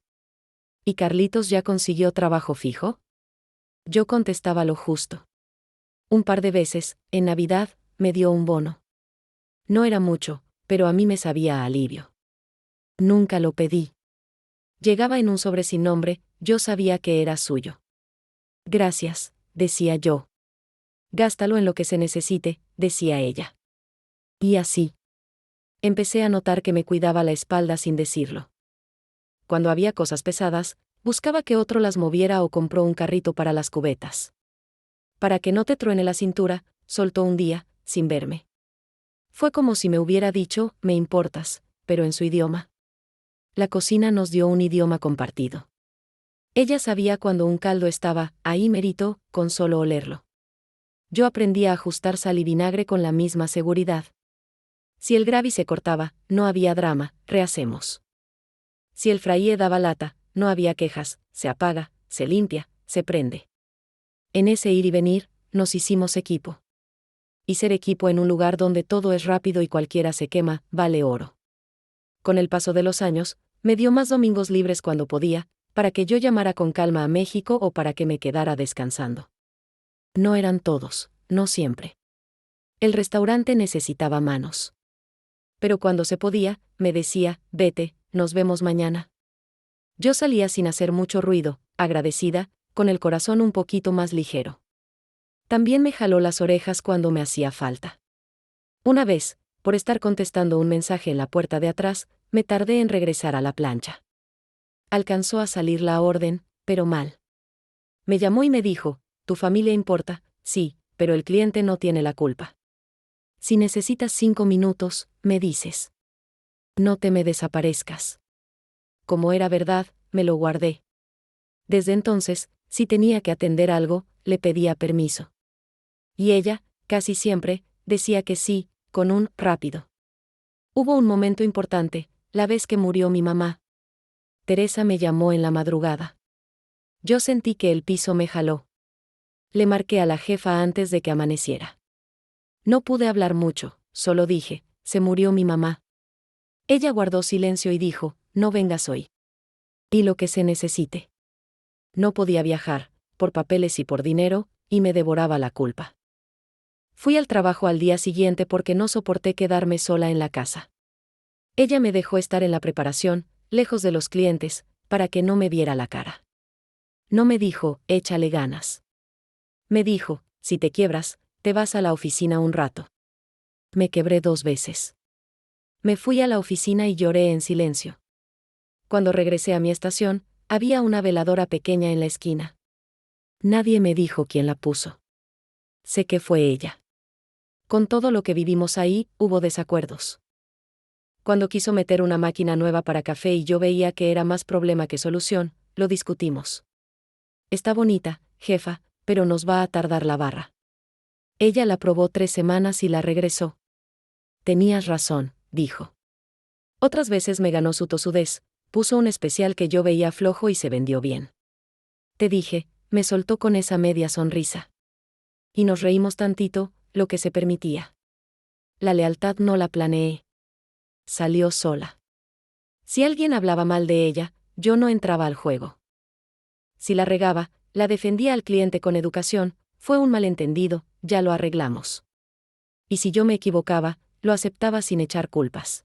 ¿Y Carlitos ya consiguió trabajo fijo? Yo contestaba lo justo. Un par de veces, en Navidad, me dio un bono. No era mucho, pero a mí me sabía a alivio. Nunca lo pedí. Llegaba en un sobre sin nombre, yo sabía que era suyo. Gracias, decía yo. Gástalo en lo que se necesite, decía ella. Y así. Empecé a notar que me cuidaba la espalda sin decirlo. Cuando había cosas pesadas, buscaba que otro las moviera o compró un carrito para las cubetas. Para que no te truene la cintura, soltó un día, sin verme. Fue como si me hubiera dicho, me importas, pero en su idioma. La cocina nos dio un idioma compartido. Ella sabía cuando un caldo estaba ahí merito, con solo olerlo. Yo aprendí a ajustar sal y vinagre con la misma seguridad. Si el gravy se cortaba, no había drama, rehacemos. Si el fraíe daba lata, no había quejas, se apaga, se limpia, se prende. En ese ir y venir, nos hicimos equipo. y ser equipo en un lugar donde todo es rápido y cualquiera se quema, vale oro. Con el paso de los años, me dio más domingos libres cuando podía, para que yo llamara con calma a México o para que me quedara descansando. No eran todos, no siempre. El restaurante necesitaba manos. Pero cuando se podía, me decía, vete, nos vemos mañana. Yo salía sin hacer mucho ruido, agradecida, con el corazón un poquito más ligero. También me jaló las orejas cuando me hacía falta. Una vez, por estar contestando un mensaje en la puerta de atrás, me tardé en regresar a la plancha. Alcanzó a salir la orden, pero mal. Me llamó y me dijo, ¿tu familia importa? Sí, pero el cliente no tiene la culpa. Si necesitas 5 minutos, me dices. No te me desaparezcas. Como era verdad, me lo guardé. Desde entonces, si tenía que atender algo, le pedía permiso. Y ella, casi siempre, decía que sí, con un rápido. Hubo un momento importante, la vez que murió mi mamá. Teresa me llamó en la madrugada. Yo sentí que el piso me jaló. Le marqué a la jefa antes de que amaneciera. No pude hablar mucho, solo dije, se murió mi mamá. Ella guardó silencio y dijo, no vengas hoy. Y lo que se necesite. No podía viajar, por papeles y por dinero, y me devoraba la culpa. Fui al trabajo al día siguiente porque no soporté quedarme sola en la casa. Ella me dejó estar en la preparación, lejos de los clientes, para que no me viera la cara. No me dijo, échale ganas. Me dijo, si te quiebras, te vas a la oficina un rato. Me quebré 2 veces. Me fui a la oficina y lloré en silencio. Cuando regresé a mi estación, había una veladora pequeña en la esquina. Nadie me dijo quién la puso. Sé que fue ella. Con todo lo que vivimos ahí, hubo desacuerdos. Cuando quiso meter una máquina nueva para café y yo veía que era más problema que solución, lo discutimos. Está bonita, jefa, pero nos va a tardar la barra. Ella la probó 3 semanas y la regresó. Tenías razón, dijo. Otras veces me ganó su tosudez, puso un especial que yo veía flojo y se vendió bien. Te dije, me soltó con esa media sonrisa. Y nos reímos tantito, lo que se permitía. La lealtad no la planeé. Salió sola. Si alguien hablaba mal de ella, yo no entraba al juego. Si la regaba, la defendía al cliente con educación, fue un malentendido, ya lo arreglamos. Y si yo me equivocaba, lo aceptaba sin echar culpas.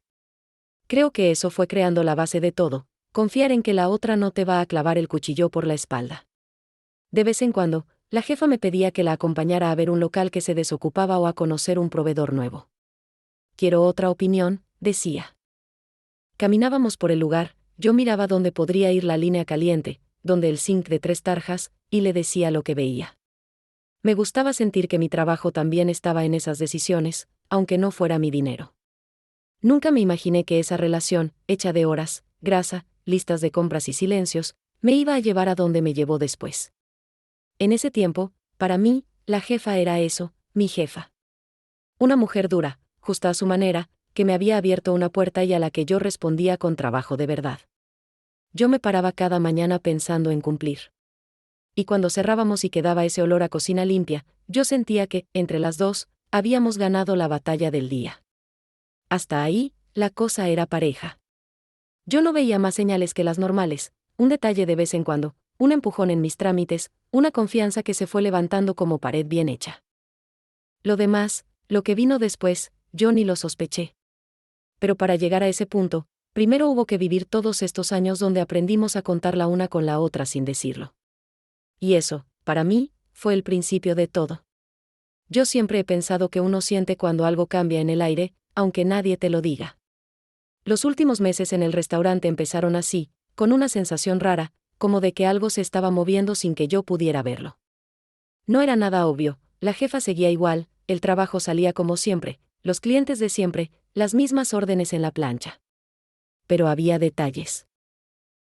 Creo que eso fue creando la base de todo, confiar en que la otra no te va a clavar el cuchillo por la espalda. De vez en cuando, la jefa me pedía que la acompañara a ver un local que se desocupaba o a conocer un proveedor nuevo. Quiero otra opinión, decía. Caminábamos por el lugar, yo miraba dónde podría ir la línea caliente, donde el zinc de 3 tarjas, y le decía lo que veía. Me gustaba sentir que mi trabajo también estaba en esas decisiones, aunque no fuera mi dinero. Nunca me imaginé que esa relación, hecha de horas, grasa, listas de compras y silencios, me iba a llevar a donde me llevó después. En ese tiempo, para mí, la jefa era eso, mi jefa. Una mujer dura, justa a su manera, que me había abierto una puerta y a la que yo respondía con trabajo de verdad. Yo me paraba cada mañana pensando en cumplir. Y cuando cerrábamos y quedaba ese olor a cocina limpia, yo sentía que, entre las dos, habíamos ganado la batalla del día. Hasta ahí, la cosa era pareja. Yo no veía más señales que las normales, un detalle de vez en cuando, un empujón en mis trámites, una confianza que se fue levantando como pared bien hecha. Lo demás, lo que vino después, yo ni lo sospeché. Pero para llegar a ese punto, primero hubo que vivir todos estos años donde aprendimos a contar la una con la otra sin decirlo. Y eso, para mí, fue el principio de todo. Yo siempre he pensado que uno siente cuando algo cambia en el aire, aunque nadie te lo diga. Los últimos meses en el restaurante empezaron así, con una sensación rara, como de que algo se estaba moviendo sin que yo pudiera verlo. No era nada obvio, la jefa seguía igual, el trabajo salía como siempre, los clientes de siempre, las mismas órdenes en la plancha. Pero había detalles.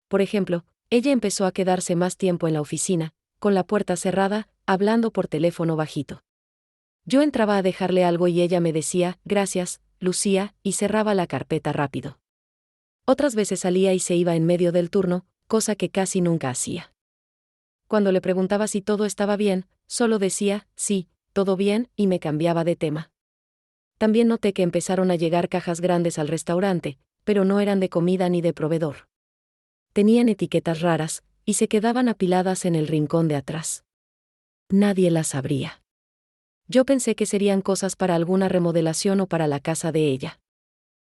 Por ejemplo, ella empezó a quedarse más tiempo en la oficina, con la puerta cerrada, hablando por teléfono bajito. Yo entraba a dejarle algo y ella me decía, gracias, Lucía, y cerraba la carpeta rápido. Otras veces salía y se iba en medio del turno, cosa que casi nunca hacía. Cuando le preguntaba si todo estaba bien, solo decía, sí, ¿todo bien?, y me cambiaba de tema. También noté que empezaron a llegar cajas grandes al restaurante, pero no eran de comida ni de proveedor. Tenían etiquetas raras, y se quedaban apiladas en el rincón de atrás. Nadie las abría. Yo pensé que serían cosas para alguna remodelación o para la casa de ella.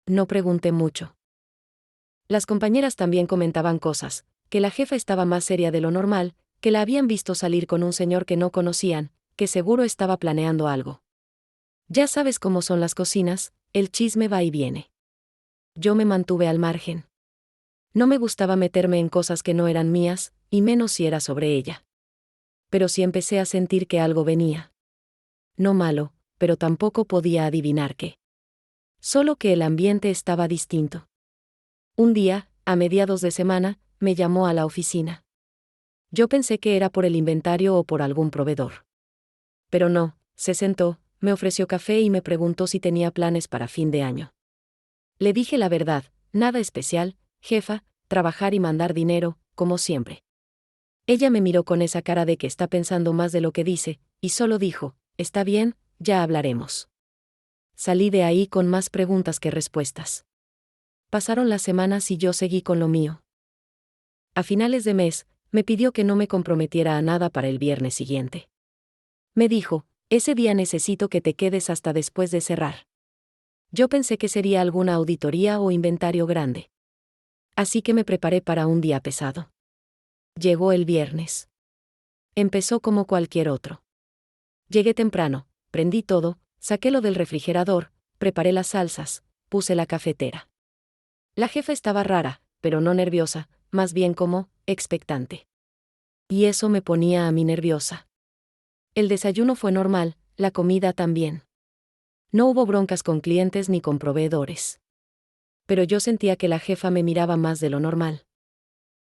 No pregunté mucho. Las compañeras también comentaban cosas, que la jefa estaba más seria de lo normal, que la habían visto salir con un señor que no conocían, que seguro estaba planeando algo. Ya sabes cómo son las cocinas, el chisme va y viene. Yo me mantuve al margen. No me gustaba meterme en cosas que no eran mías, y menos si era sobre ella. Pero sí empecé a sentir que algo venía. No malo, pero tampoco podía adivinar qué. Solo que el ambiente estaba distinto. Un día, a mediados de semana, me llamó a la oficina. Yo pensé que era por el inventario o por algún proveedor. Pero no, se sentó, me ofreció café y me preguntó si tenía planes para fin de año. Le dije la verdad, nada especial, jefa, trabajar y mandar dinero, como siempre. Ella me miró con esa cara de que está pensando más de lo que dice, y solo dijo, está bien, ya hablaremos. Salí de ahí con más preguntas que respuestas. Pasaron las semanas y yo seguí con lo mío. A finales de mes, me pidió que no me comprometiera a nada para el viernes siguiente. Me dijo, ese día necesito que te quedes hasta después de cerrar. Yo pensé que sería alguna auditoría o inventario grande. Así que me preparé para un día pesado. Llegó el viernes. Empezó como cualquier otro. Llegué temprano, prendí todo, saqué lo del refrigerador, preparé las salsas, puse la cafetera. La jefa estaba rara, pero no nerviosa, más bien como, expectante. Y eso me ponía a mí nerviosa. El desayuno fue normal, la comida también. No hubo broncas con clientes ni con proveedores. Pero yo sentía que la jefa me miraba más de lo normal.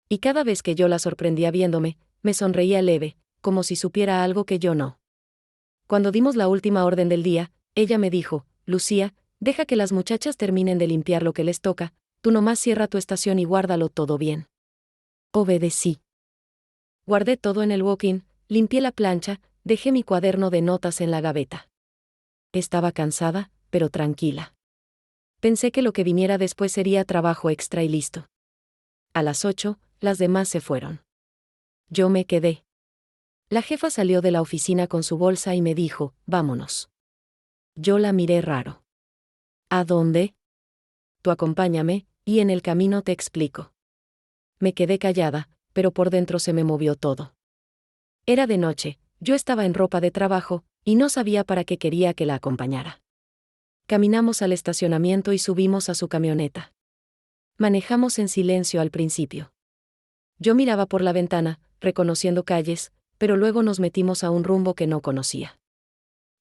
Y cada vez que yo la sorprendía viéndome, me sonreía leve, como si supiera algo que yo no. Cuando dimos la última orden del día, ella me dijo, Lucía, deja que las muchachas terminen de limpiar lo que les toca, tú nomás cierra tu estación y guárdalo todo bien. Obedecí. Guardé todo en el walk-in, limpié la plancha, dejé mi cuaderno de notas en la gaveta. Estaba cansada, pero tranquila. Pensé que lo que viniera después sería trabajo extra y listo. A las 8, las demás se fueron. Yo me quedé. La jefa salió de la oficina con su bolsa y me dijo, vámonos. Yo la miré raro. ¿A dónde? Tú acompáñame, y en el camino te explico. Me quedé callada, pero por dentro se me movió todo. Era de noche, yo estaba en ropa de trabajo, y no sabía para qué quería que la acompañara. Caminamos al estacionamiento y subimos a su camioneta. Manejamos en silencio al principio. Yo miraba por la ventana, reconociendo calles, pero luego nos metimos a un rumbo que no conocía.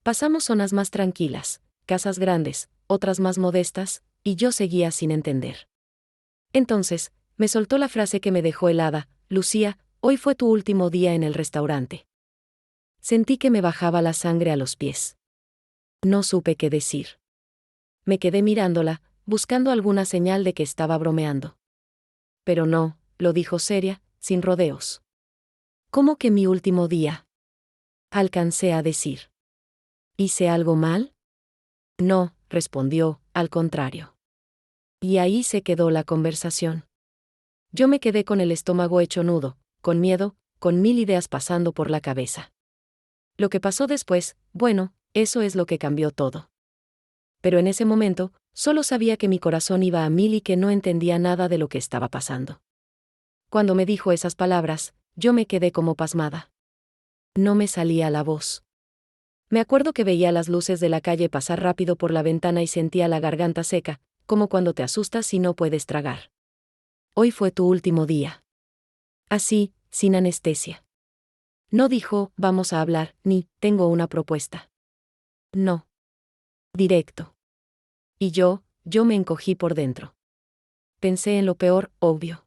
Pasamos zonas más tranquilas, casas grandes, otras más modestas, y yo seguía sin entender. Entonces, me soltó la frase que me dejó helada, Lucía, hoy fue tu último día en el restaurante. Sentí que me bajaba la sangre a los pies. No supe qué decir. Me quedé mirándola, buscando alguna señal de que estaba bromeando. Pero no, lo dijo seria, sin rodeos. ¿Cómo que mi último día? Alcancé a decir. ¿Hice algo mal? No, respondió, al contrario. Y ahí se quedó la conversación. Yo me quedé con el estómago hecho nudo, con miedo, con mil ideas pasando por la cabeza. Lo que pasó después, bueno, eso es lo que cambió todo. Pero en ese momento, solo sabía que mi corazón iba a mil y que no entendía nada de lo que estaba pasando. Cuando me dijo esas palabras, yo me quedé como pasmada. No me salía la voz. Me acuerdo que veía las luces de la calle pasar rápido por la ventana y sentía la garganta seca, como cuando te asustas y no puedes tragar. Hoy fue tu último día. Así, sin anestesia. No dijo, vamos a hablar, ni, tengo una propuesta. No. Directo. Y yo me encogí por dentro. Pensé en lo peor, obvio.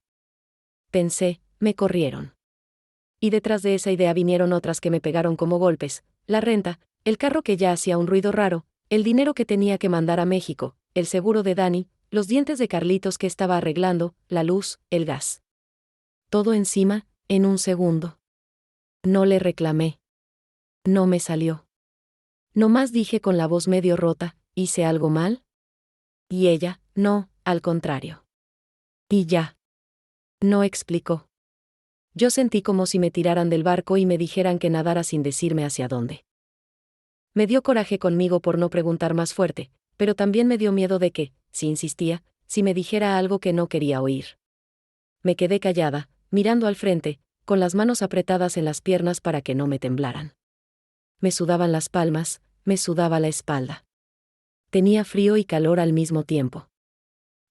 Pensé, me corrieron. Y detrás de esa idea vinieron otras que me pegaron como golpes, la renta, el carro que ya hacía un ruido raro, el dinero que tenía que mandar a México, el seguro de Dani, los dientes de Carlitos que estaba arreglando, la luz, el gas. Todo encima, en un segundo. No le reclamé. No me salió. Nomás dije con la voz medio rota, ¿hice algo mal? Y ella, no, al contrario. Y ya. No explicó. Yo sentí como si me tiraran del barco y me dijeran que nadara sin decirme hacia dónde. Me dio coraje conmigo por no preguntar más fuerte, pero también me dio miedo de que, si insistía, si me dijera algo que no quería oír. Me quedé callada, mirando al frente, con las manos apretadas en las piernas para que no me temblaran. Me sudaban las palmas, me sudaba la espalda. Tenía frío y calor al mismo tiempo.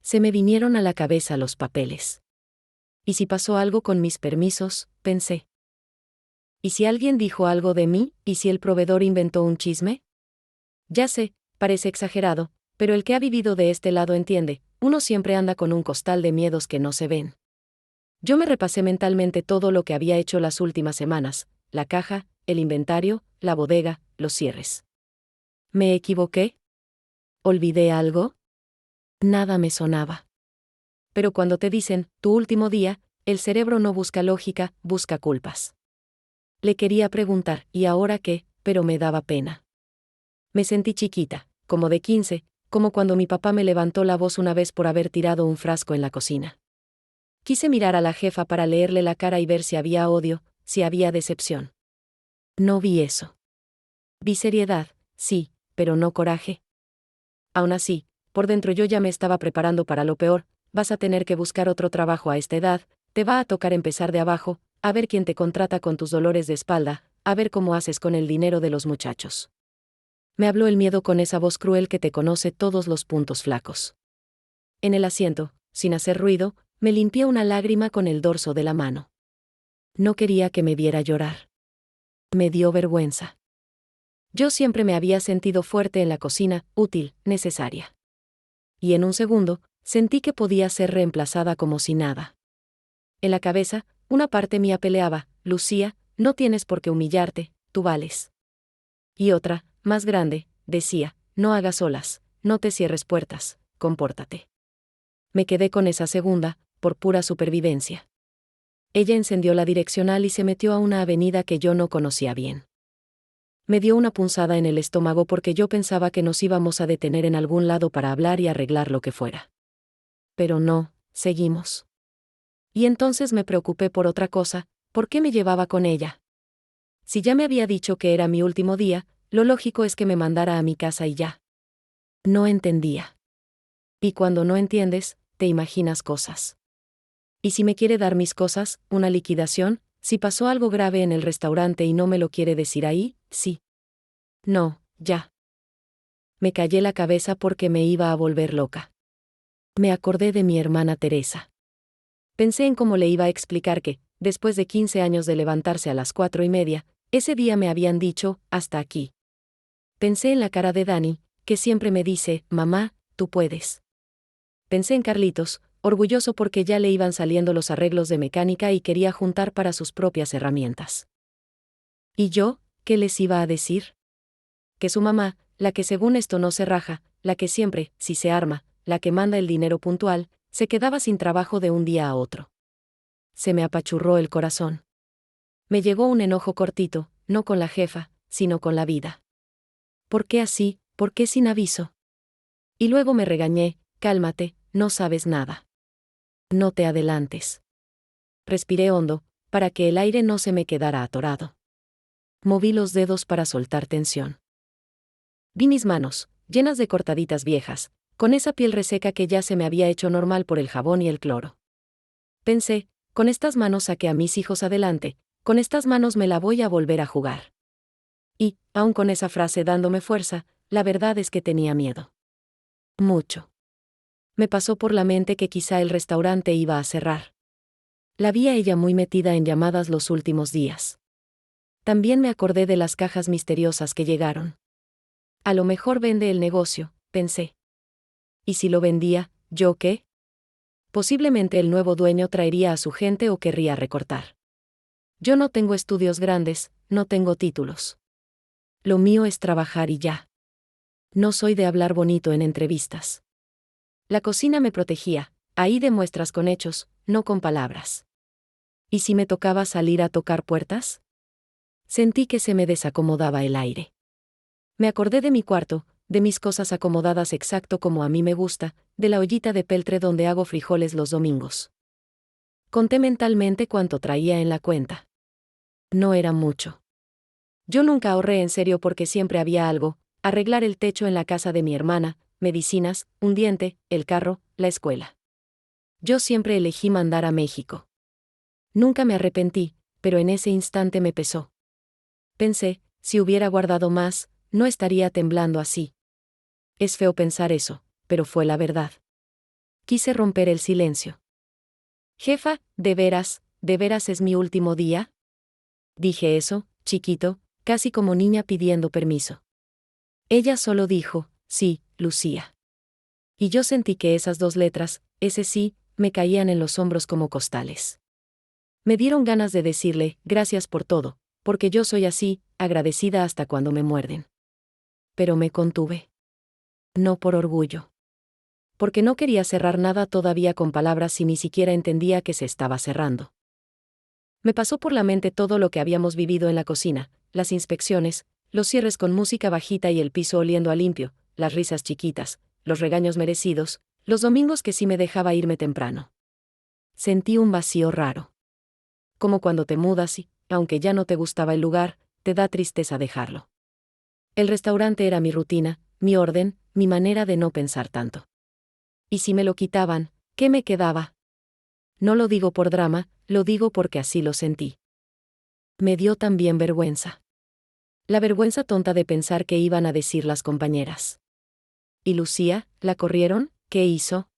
Se me vinieron a la cabeza los papeles. ¿Y si pasó algo con mis permisos?, pensé. ¿Y si alguien dijo algo de mí? ¿Y si el proveedor inventó un chisme? Ya sé, parece exagerado, pero el que ha vivido de este lado entiende, uno siempre anda con un costal de miedos que no se ven. Yo me repasé mentalmente todo lo que había hecho las últimas semanas, la caja, el inventario, la bodega, los cierres. ¿Me equivoqué? ¿Olvidé algo? Nada me sonaba. Pero cuando te dicen, tu último día, el cerebro no busca lógica, busca culpas. Le quería preguntar, ¿y ahora qué?, pero me daba pena. Me sentí chiquita, como de 15, como cuando mi papá me levantó la voz una vez por haber tirado un frasco en la cocina. Quise mirar a la jefa para leerle la cara y ver si había odio, si había decepción. No vi eso. Vi seriedad, sí, pero no coraje. Aún así, por dentro yo ya me estaba preparando para lo peor. Vas a tener que buscar otro trabajo a esta edad, te va a tocar empezar de abajo, a ver quién te contrata con tus dolores de espalda, a ver cómo haces con el dinero de los muchachos. Me habló el miedo con esa voz cruel que te conoce todos los puntos flacos. En el asiento, sin hacer ruido, me limpié una lágrima con el dorso de la mano. No quería que me viera llorar. Me dio vergüenza. Yo siempre me había sentido fuerte en la cocina, útil, necesaria. Y en un segundo, sentí que podía ser reemplazada como si nada. En la cabeza, una parte mía peleaba, Lucía, no tienes por qué humillarte, tú vales. Y otra, más grande, decía, no hagas olas, no te cierres puertas, compórtate. Me quedé con esa segunda, por pura supervivencia. Ella encendió la direccional y se metió a una avenida que yo no conocía bien. Me dio una punzada en el estómago porque yo pensaba que nos íbamos a detener en algún lado para hablar y arreglar lo que fuera. Pero no, seguimos. Y entonces me preocupé por otra cosa, ¿por qué me llevaba con ella? Si ya me había dicho que era mi último día, lo lógico es que me mandara a mi casa y ya. No entendía. Y cuando no entiendes, te imaginas cosas. ¿Y si me quiere dar mis cosas, una liquidación? Si pasó algo grave en el restaurante y no me lo quiere decir ahí, sí. No, ya. Me callé la cabeza porque me iba a volver loca. Me acordé de mi hermana Teresa. Pensé en cómo le iba a explicar que, después de 15 años de levantarse a las 4:30, ese día me habían dicho, hasta aquí. Pensé en la cara de Dani, que siempre me dice, mamá, tú puedes. Pensé en Carlitos, orgulloso porque ya le iban saliendo los arreglos de mecánica y quería juntar para sus propias herramientas. ¿Y yo, qué les iba a decir? Que su mamá, la que según esto no se raja, la que siempre, si se arma, la que manda el dinero puntual, se quedaba sin trabajo de un día a otro. Se me apachurró el corazón. Me llegó un enojo cortito, no con la jefa, sino con la vida. ¿Por qué así? ¿Por qué sin aviso? Y luego me regañé, cálmate, no sabes nada. No te adelantes. Respiré hondo, para que el aire no se me quedara atorado. Moví los dedos para soltar tensión. Vi mis manos, llenas de cortaditas viejas, con esa piel reseca que ya se me había hecho normal por el jabón y el cloro. Pensé, con estas manos saqué a mis hijos adelante, con estas manos me la voy a volver a jugar. Y, aun con esa frase dándome fuerza, la verdad es que tenía miedo. Mucho. Me pasó por la mente que quizá el restaurante iba a cerrar. La vi a ella muy metida en llamadas los últimos días. También me acordé de las cajas misteriosas que llegaron. A lo mejor vende el negocio, pensé. ¿Y si lo vendía, yo qué? Posiblemente el nuevo dueño traería a su gente o querría recortar. Yo no tengo estudios grandes, no tengo títulos. Lo mío es trabajar y ya. No soy de hablar bonito en entrevistas. La cocina me protegía, ahí demuestras con hechos, no con palabras. ¿Y si me tocaba salir a tocar puertas? Sentí que se me desacomodaba el aire. Me acordé de mi cuarto, de mis cosas acomodadas exacto como a mí me gusta, de la ollita de peltre donde hago frijoles los domingos. Conté mentalmente cuánto traía en la cuenta. No era mucho. Yo nunca ahorré en serio porque siempre había algo: arreglar el techo en la casa de mi hermana, medicinas, un diente, el carro, la escuela. Yo siempre elegí mandar a México. Nunca me arrepentí, pero en ese instante me pesó. Pensé, si hubiera guardado más, no estaría temblando así. Es feo pensar eso, pero fue la verdad. Quise romper el silencio. Jefa, ¿de veras es mi último día? Dije eso, chiquito, casi como niña pidiendo permiso. Ella solo dijo, sí, Lucía. Y yo sentí que esas dos letras, ese sí, me caían en los hombros como costales. Me dieron ganas de decirle, gracias por todo, porque yo soy así, agradecida hasta cuando me muerden. Pero me contuve. No por orgullo. Porque no quería cerrar nada todavía con palabras y ni siquiera entendía que se estaba cerrando. Me pasó por la mente todo lo que habíamos vivido en la cocina, las inspecciones, los cierres con música bajita y el piso oliendo a limpio, las risas chiquitas, los regaños merecidos, los domingos que sí me dejaba irme temprano. Sentí un vacío raro. Como cuando te mudas y, aunque ya no te gustaba el lugar, te da tristeza dejarlo. El restaurante era mi rutina, mi orden, mi manera de no pensar tanto. Y si me lo quitaban, ¿qué me quedaba? No lo digo por drama, lo digo porque así lo sentí. Me dio también vergüenza. La vergüenza tonta de pensar qué iban a decir las compañeras. ¿Y Lucía, la corrieron? ¿Qué hizo?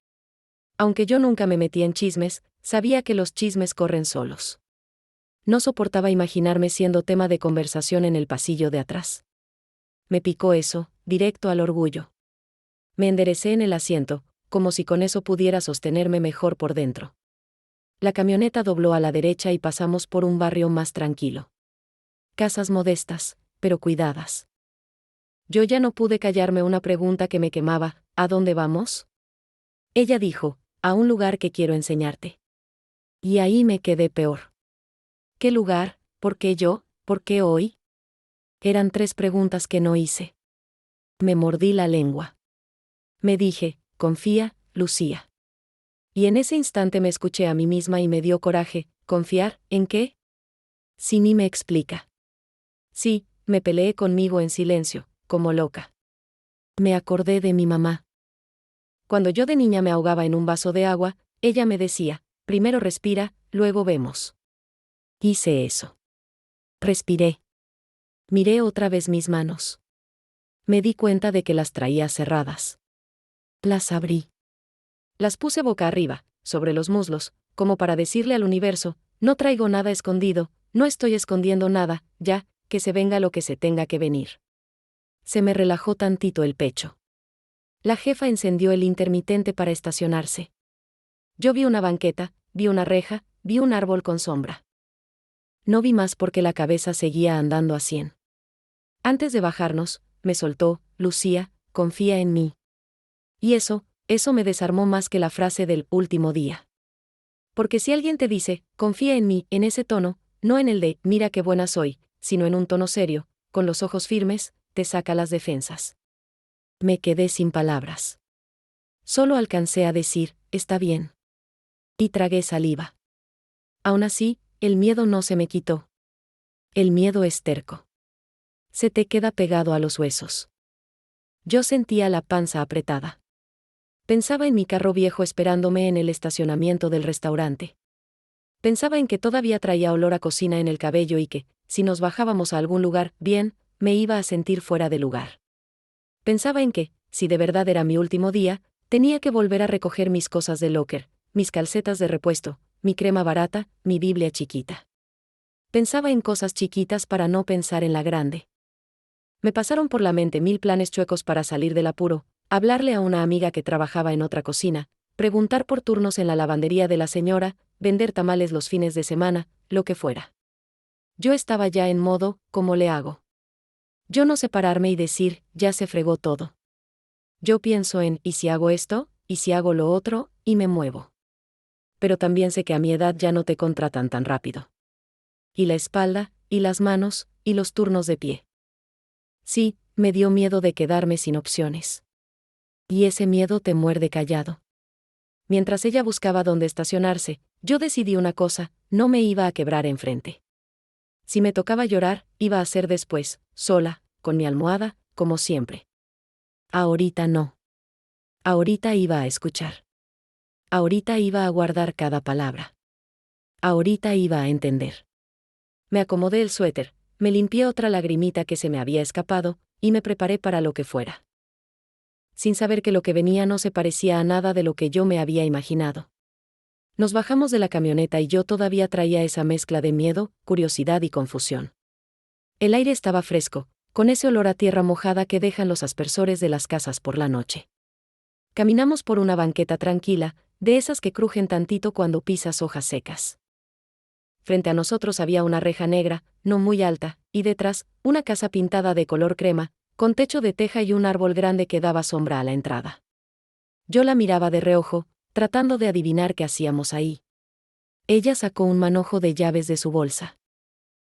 Aunque yo nunca me metí en chismes, sabía que los chismes corren solos. No soportaba imaginarme siendo tema de conversación en el pasillo de atrás. Me picó eso, directo al orgullo. Me enderecé en el asiento, como si con eso pudiera sostenerme mejor por dentro. La camioneta dobló a la derecha y pasamos por un barrio más tranquilo. Casas modestas, pero cuidadas. Yo ya no pude callarme una pregunta que me quemaba: ¿a dónde vamos? Ella dijo, a un lugar que quiero enseñarte. Y ahí me quedé peor. ¿Qué lugar? ¿Por qué yo? ¿Por qué hoy? Eran 3 preguntas que no hice. Me mordí la lengua. Me dije, confía, Lucía. Y en ese instante me escuché a mí misma y me dio coraje. ¿Confiar? ¿En qué? Si ni me explica. Sí, me peleé conmigo en silencio, como loca. Me acordé de mi mamá. Cuando yo de niña me ahogaba en un vaso de agua, ella me decía, primero respira, luego vemos. Hice eso. Respiré. Miré otra vez mis manos. Me di cuenta de que las traía cerradas. Las abrí. Las puse boca arriba, sobre los muslos, como para decirle al universo, no traigo nada escondido, no estoy escondiendo nada, ya, que se venga lo que se tenga que venir. Se me relajó tantito el pecho. La jefa encendió el intermitente para estacionarse. Yo vi una banqueta, vi una reja, vi un árbol con sombra. No vi más porque la cabeza seguía andando a 100. Antes de bajarnos, me soltó, Lucía, confía en mí. Y eso me desarmó más que la frase del último día. Porque si alguien te dice, confía en mí, en ese tono, no en el de, mira qué buena soy, sino en un tono serio, con los ojos firmes, te saca las defensas. Me quedé sin palabras. Solo alcancé a decir, está bien. Y tragué saliva. Aún así, el miedo no se me quitó. El miedo es terco. Se te queda pegado a los huesos. Yo sentía la panza apretada. Pensaba en mi carro viejo esperándome en el estacionamiento del restaurante. Pensaba en que todavía traía olor a cocina en el cabello y que, si nos bajábamos a algún lugar, bien, me iba a sentir fuera de lugar. Pensaba en que, si de verdad era mi último día, tenía que volver a recoger mis cosas de locker, mis calcetas de repuesto, mi crema barata, mi Biblia chiquita. Pensaba en cosas chiquitas para no pensar en la grande. Me pasaron por la mente 1000 planes chuecos para salir del apuro: hablarle a una amiga que trabajaba en otra cocina, preguntar por turnos en la lavandería de la señora, vender tamales los fines de semana, lo que fuera. Yo estaba ya en modo, ¿cómo le hago? Yo no sé pararme y decir, ya se fregó todo. Yo pienso en, ¿y si hago esto? ¿Y si hago lo otro? Y me muevo. Pero también sé que a mi edad ya no te contratan tan rápido. Y la espalda, y las manos, y los turnos de pie. Sí, me dio miedo de quedarme sin opciones. Y ese miedo te muerde callado. Mientras ella buscaba dónde estacionarse, yo decidí una cosa: no me iba a quebrar enfrente. Si me tocaba llorar, iba a ser después, sola, con mi almohada, como siempre. Ahorita no. Ahorita iba a escuchar. Ahorita iba a guardar cada palabra. Ahorita iba a entender. Me acomodé el suéter, me limpié otra lagrimita que se me había escapado, y me preparé para lo que fuera. Sin saber que lo que venía no se parecía a nada de lo que yo me había imaginado. Nos bajamos de la camioneta y yo todavía traía esa mezcla de miedo, curiosidad y confusión. El aire estaba fresco, con ese olor a tierra mojada que dejan los aspersores de las casas por la noche. Caminamos por una banqueta tranquila, de esas que crujen tantito cuando pisas hojas secas. Frente a nosotros había una reja negra, no muy alta, y detrás, una casa pintada de color crema, con techo de teja y un árbol grande que daba sombra a la entrada. Yo la miraba de reojo, tratando de adivinar qué hacíamos ahí. Ella sacó un manojo de llaves de su bolsa.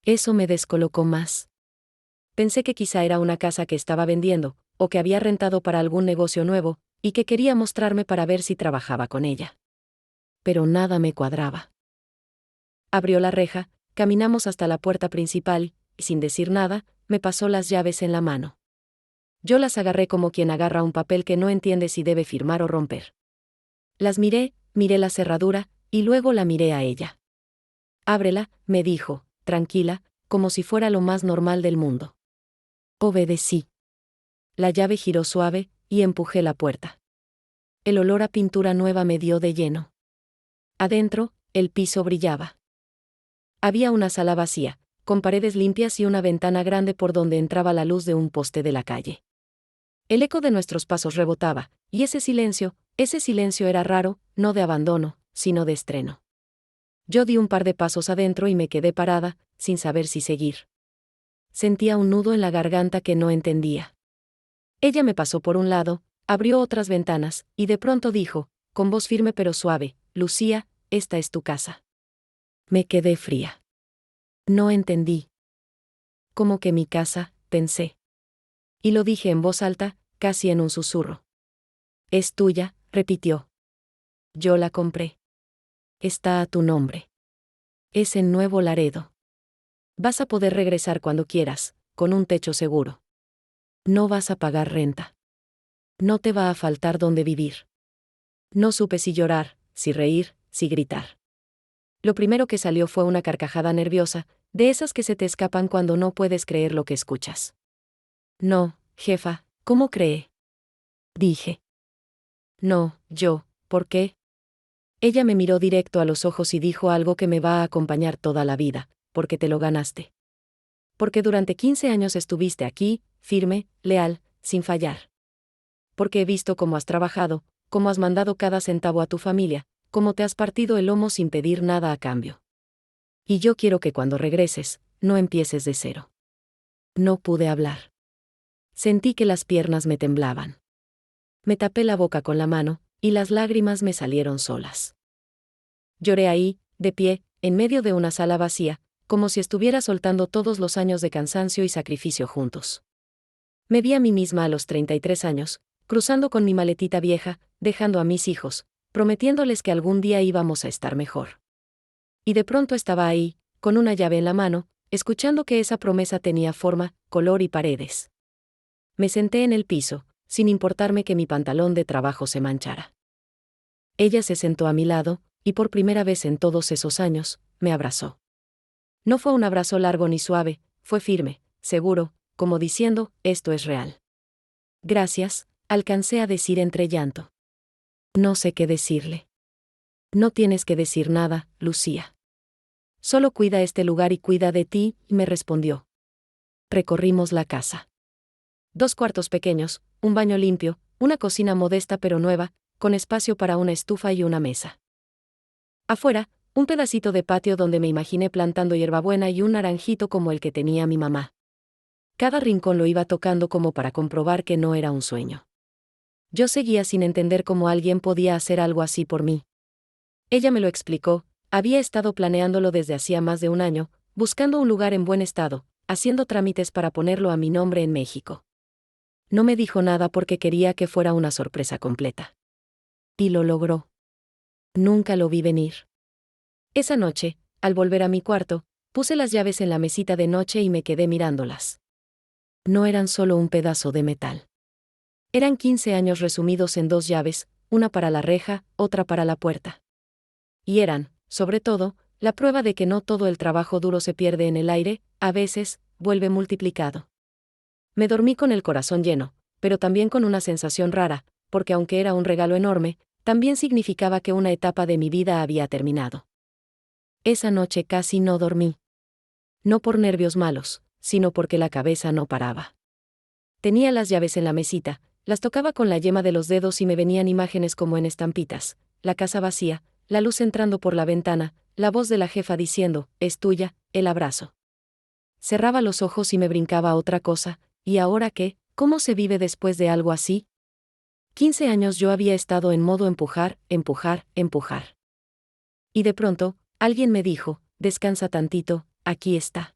Eso me descolocó más. Pensé que quizá era una casa que estaba vendiendo, o que había rentado para algún negocio nuevo, y que quería mostrarme para ver si trabajaba con ella. Pero nada me cuadraba. Abrió la reja, caminamos hasta la puerta principal, y sin decir nada, me pasó las llaves en la mano. Yo las agarré como quien agarra un papel que no entiende si debe firmar o romper. Las miré la cerradura, y luego la miré a ella. Ábrela, me dijo, tranquila, como si fuera lo más normal del mundo. Obedecí. La llave giró suave, y empujé la puerta. El olor a pintura nueva me dio de lleno. Adentro, el piso brillaba. Había una sala vacía, con paredes limpias y una ventana grande por donde entraba la luz de un poste de la calle. El eco de nuestros pasos rebotaba, y ese silencio era raro, no de abandono, sino de estreno. Yo di un par de pasos adentro y me quedé parada, sin saber si seguir. Sentía un nudo en la garganta que no entendía. Ella me pasó por un lado, abrió otras ventanas, y de pronto dijo, con voz firme pero suave, Lucía, esta es tu casa. Me quedé fría. No entendí. ¿Cómo que mi casa?, pensé. Y lo dije en voz alta, casi en un susurro. Es tuya, repitió. Yo la compré. Está a tu nombre. Es en Nuevo Laredo. Vas a poder regresar cuando quieras, con un techo seguro. No vas a pagar renta. No te va a faltar dónde vivir. No supe si llorar, si reír, si gritar. Lo primero que salió fue una carcajada nerviosa, de esas que se te escapan cuando no puedes creer lo que escuchas. No, jefa, ¿cómo cree? Dije. No, ¿por qué? Ella me miró directo a los ojos y dijo algo que me va a acompañar toda la vida, porque te lo ganaste. Porque durante 15 años estuviste aquí, firme, leal, sin fallar. Porque he visto cómo has trabajado, cómo has mandado cada centavo a tu familia, cómo te has partido el lomo sin pedir nada a cambio. Y yo quiero que cuando regreses, no empieces de cero. No pude hablar. Sentí que las piernas me temblaban. Me tapé la boca con la mano, y las lágrimas me salieron solas. Lloré ahí, de pie, en medio de una sala vacía, como si estuviera soltando todos los años de cansancio y sacrificio juntos. Me vi a mí misma a los 33 años, cruzando con mi maletita vieja, dejando a mis hijos, prometiéndoles que algún día íbamos a estar mejor. Y de pronto estaba ahí, con una llave en la mano, escuchando que esa promesa tenía forma, color y paredes. Me senté en el piso, sin importarme que mi pantalón de trabajo se manchara. Ella se sentó a mi lado, y por primera vez en todos esos años, me abrazó. No fue un abrazo largo ni suave, fue firme, seguro, como diciendo, esto es real. Gracias, alcancé a decir entre llanto. No sé qué decirle. No tienes que decir nada, Lucía. Solo cuida este lugar y cuida de ti, me respondió. Recorrimos la casa. 2 cuartos pequeños, un baño limpio, una cocina modesta pero nueva, con espacio para una estufa y una mesa. Afuera, un pedacito de patio donde me imaginé plantando hierbabuena y un naranjito como el que tenía mi mamá. Cada rincón lo iba tocando como para comprobar que no era un sueño. Yo seguía sin entender cómo alguien podía hacer algo así por mí. Ella me lo explicó, había estado planeándolo desde hacía más de un año, buscando un lugar en buen estado, haciendo trámites para ponerlo a mi nombre en México. No me dijo nada porque quería que fuera una sorpresa completa. Y lo logró. Nunca lo vi venir. Esa noche, al volver a mi cuarto, puse las llaves en la mesita de noche y me quedé mirándolas. No eran solo un pedazo de metal. Eran 15 años resumidos en 2 llaves, una para la reja, otra para la puerta. Y eran, sobre todo, la prueba de que no todo el trabajo duro se pierde en el aire, a veces, vuelve multiplicado. Me dormí con el corazón lleno, pero también con una sensación rara, porque aunque era un regalo enorme, también significaba que una etapa de mi vida había terminado. Esa noche casi no dormí. No por nervios malos, sino porque la cabeza no paraba. Tenía las llaves en la mesita, las tocaba con la yema de los dedos y me venían imágenes como en estampitas, la casa vacía, la luz entrando por la ventana, la voz de la jefa diciendo, es tuya, el abrazo. Cerraba los ojos y me brincaba otra cosa, ¿y ahora qué? ¿Cómo se vive después de algo así? 15 años yo había estado en modo empujar, empujar, empujar. Y de pronto, alguien me dijo, descansa tantito, aquí está.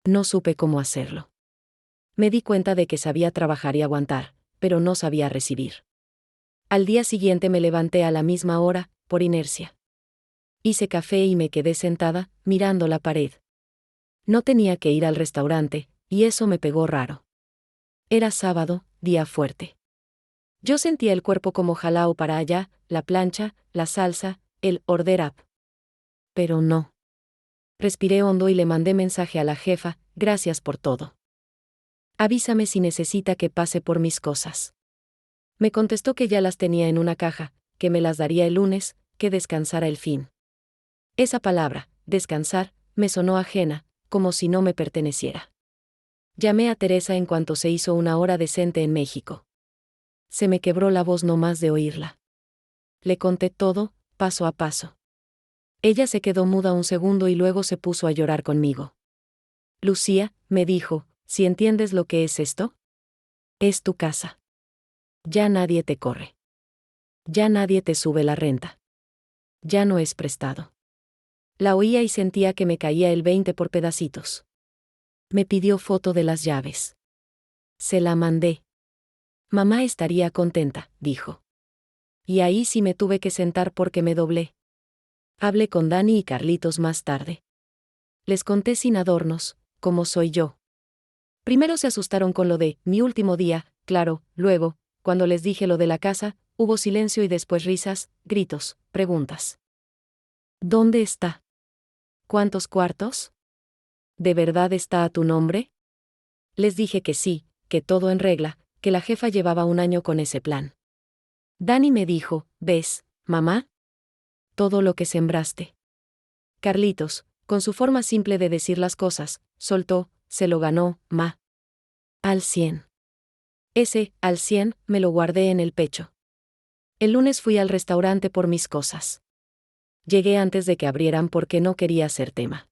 No supe cómo hacerlo. Me di cuenta de que sabía trabajar y aguantar, pero no sabía recibir. Al día siguiente me levanté a la misma hora, por inercia. Hice café y me quedé sentada, mirando la pared. No tenía que ir al restaurante, y eso me pegó raro. Era sábado, día fuerte. Yo sentía el cuerpo como jalao para allá, la plancha, la salsa, el order up. Pero no. Respiré hondo y le mandé mensaje a la jefa, gracias por todo. Avísame si necesita que pase por mis cosas. Me contestó que ya las tenía en una caja, que me las daría el lunes, que descansara el fin. Esa palabra, descansar, me sonó ajena, como si no me perteneciera. Llamé a Teresa en cuanto se hizo una hora decente en México. Se me quebró la voz nomás de oírla. Le conté todo, paso a paso. Ella se quedó muda un segundo y luego se puso a llorar conmigo. Lucía, me dijo, ¿si entiendes lo que es esto? Es tu casa. Ya nadie te corre. Ya nadie te sube la renta. Ya no es prestado. La oía y sentía que me caía el 20 por pedacitos. Me pidió foto de las llaves. Se la mandé. Mamá estaría contenta, dijo. Y ahí sí me tuve que sentar porque me doblé. Hablé con Dani y Carlitos más tarde. Les conté sin adornos, como soy yo. Primero se asustaron con lo de mi último día, claro, luego, cuando les dije lo de la casa, hubo silencio y después risas, gritos, preguntas. ¿Dónde está? ¿Cuántos cuartos? ¿De verdad está a tu nombre? Les dije que sí, que todo en regla, que la jefa llevaba un año con ese plan. Dani me dijo, ¿ves, mamá? Todo lo que sembraste. Carlitos, con su forma simple de decir las cosas, soltó, se lo ganó, ma. Al 100. Ese, al 100, me lo guardé en el pecho. El lunes fui al restaurante por mis cosas. Llegué antes de que abrieran porque no quería hacer tema.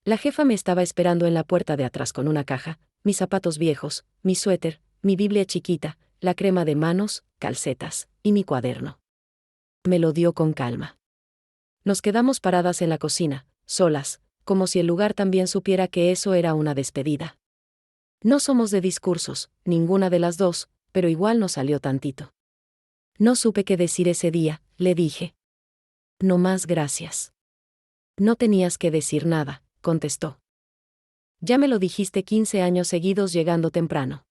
La jefa me estaba esperando en la puerta de atrás con una caja, mis zapatos viejos, mi suéter, mi Biblia chiquita, la crema de manos, calcetas, y mi cuaderno. Me lo dio con calma. Nos quedamos paradas en la cocina, solas, como si el lugar también supiera que eso era una despedida. No somos de discursos, ninguna de las dos, pero igual nos salió tantito. No supe qué decir ese día, le dije. No más gracias. No tenías que decir nada, contestó. Ya me lo dijiste 15 años seguidos llegando temprano.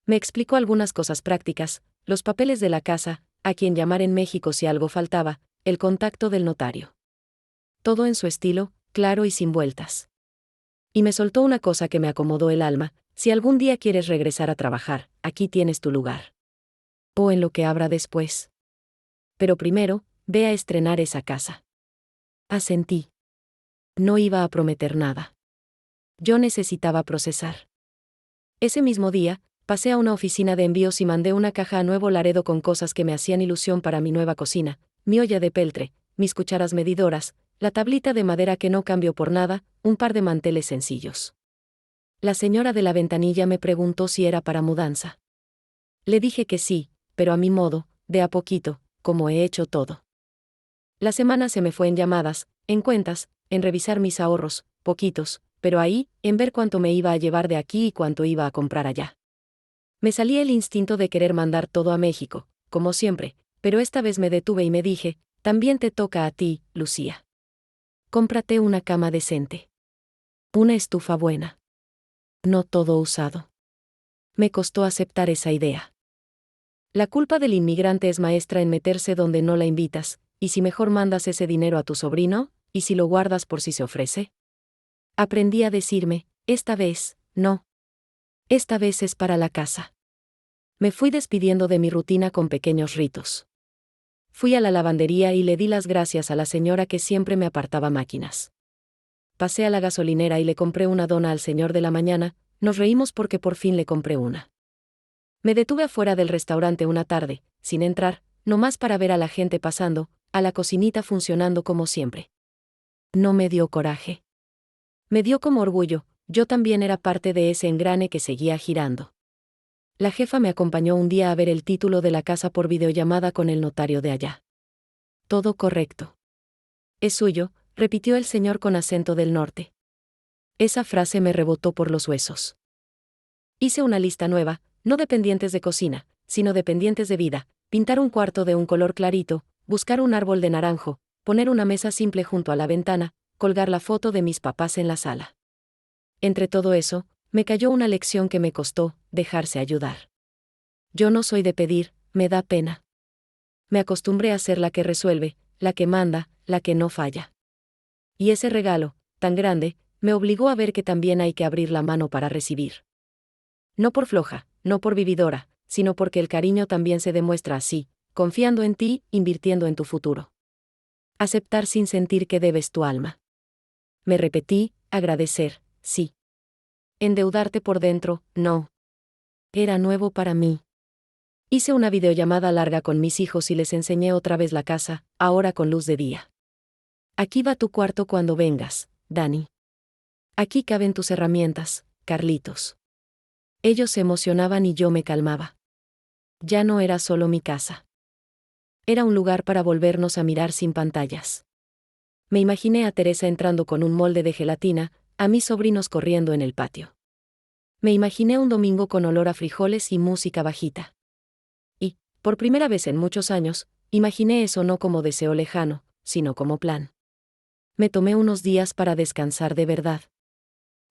Me explicó algunas cosas prácticas, los papeles de la casa, a quien llamar en México si algo faltaba, el contacto del notario. Todo en su estilo, claro y sin vueltas. Y me soltó una cosa que me acomodó el alma, si algún día quieres regresar a trabajar, aquí tienes tu lugar. O en lo que habrá después. Pero primero, ve a estrenar esa casa. Asentí. No iba a prometer nada. Yo necesitaba procesar. Ese mismo día, pasé a una oficina de envíos y mandé una caja a Nuevo Laredo con cosas que me hacían ilusión para mi nueva cocina, mi olla de peltre, mis cucharas medidoras, la tablita de madera que no cambio por nada, un par de manteles sencillos. La señora de la ventanilla me preguntó si era para mudanza. Le dije que sí, pero a mi modo, de a poquito, como he hecho todo. La semana se me fue en llamadas, en cuentas, en revisar mis ahorros, poquitos, pero ahí, en ver cuánto me iba a llevar de aquí y cuánto iba a comprar allá. Me salía el instinto de querer mandar todo a México, como siempre, pero esta vez me detuve y me dije, también te toca a ti, Lucía. Cómprate una cama decente. Una estufa buena. No todo usado. Me costó aceptar esa idea. La culpa del inmigrante es maestra en meterse donde no la invitas, y si mejor mandas ese dinero a tu sobrino, y si lo guardas por si se ofrece. Aprendí a decirme, esta vez, no. Esta vez es para la casa. Me fui despidiendo de mi rutina con pequeños ritos. Fui a la lavandería y le di las gracias a la señora que siempre me apartaba máquinas. Pasé a la gasolinera y le compré una dona al señor de la mañana, nos reímos porque por fin le compré una. Me detuve afuera del restaurante una tarde, sin entrar, nomás para ver a la gente pasando, a la cocinita funcionando como siempre. No me dio coraje. Me dio como orgullo, yo también era parte de ese engrane que seguía girando. La jefa me acompañó un día a ver el título de la casa por videollamada con el notario de allá. Todo correcto. Es suyo, repitió el señor con acento del norte. Esa frase me rebotó por los huesos. Hice una lista nueva, no de pendientes de cocina, sino de pendientes de vida, pintar un cuarto de un color clarito, buscar un árbol de naranjo, poner una mesa simple junto a la ventana, colgar la foto de mis papás en la sala. Entre todo eso, me cayó una lección que me costó, dejarse ayudar. Yo no soy de pedir, me da pena. Me acostumbré a ser la que resuelve, la que manda, la que no falla. Y ese regalo, tan grande, me obligó a ver que también hay que abrir la mano para recibir. No por floja, no por vividora, sino porque el cariño también se demuestra así, confiando en ti, invirtiendo en tu futuro. Aceptar sin sentir que debes tu alma. Me repetí, agradecer, sí. Endeudarte por dentro, no. Era nuevo para mí. Hice una videollamada larga con mis hijos y les enseñé otra vez la casa, ahora con luz de día. Aquí va tu cuarto cuando vengas, Dani. Aquí caben tus herramientas, Carlitos. Ellos se emocionaban y yo me calmaba. Ya no era solo mi casa. Era un lugar para volvernos a mirar sin pantallas. Me imaginé a Teresa entrando con un molde de gelatina, a mis sobrinos corriendo en el patio. Me imaginé un domingo con olor a frijoles y música bajita. Y, por primera vez en muchos años, imaginé eso no como deseo lejano, sino como plan. Me tomé unos días para descansar de verdad.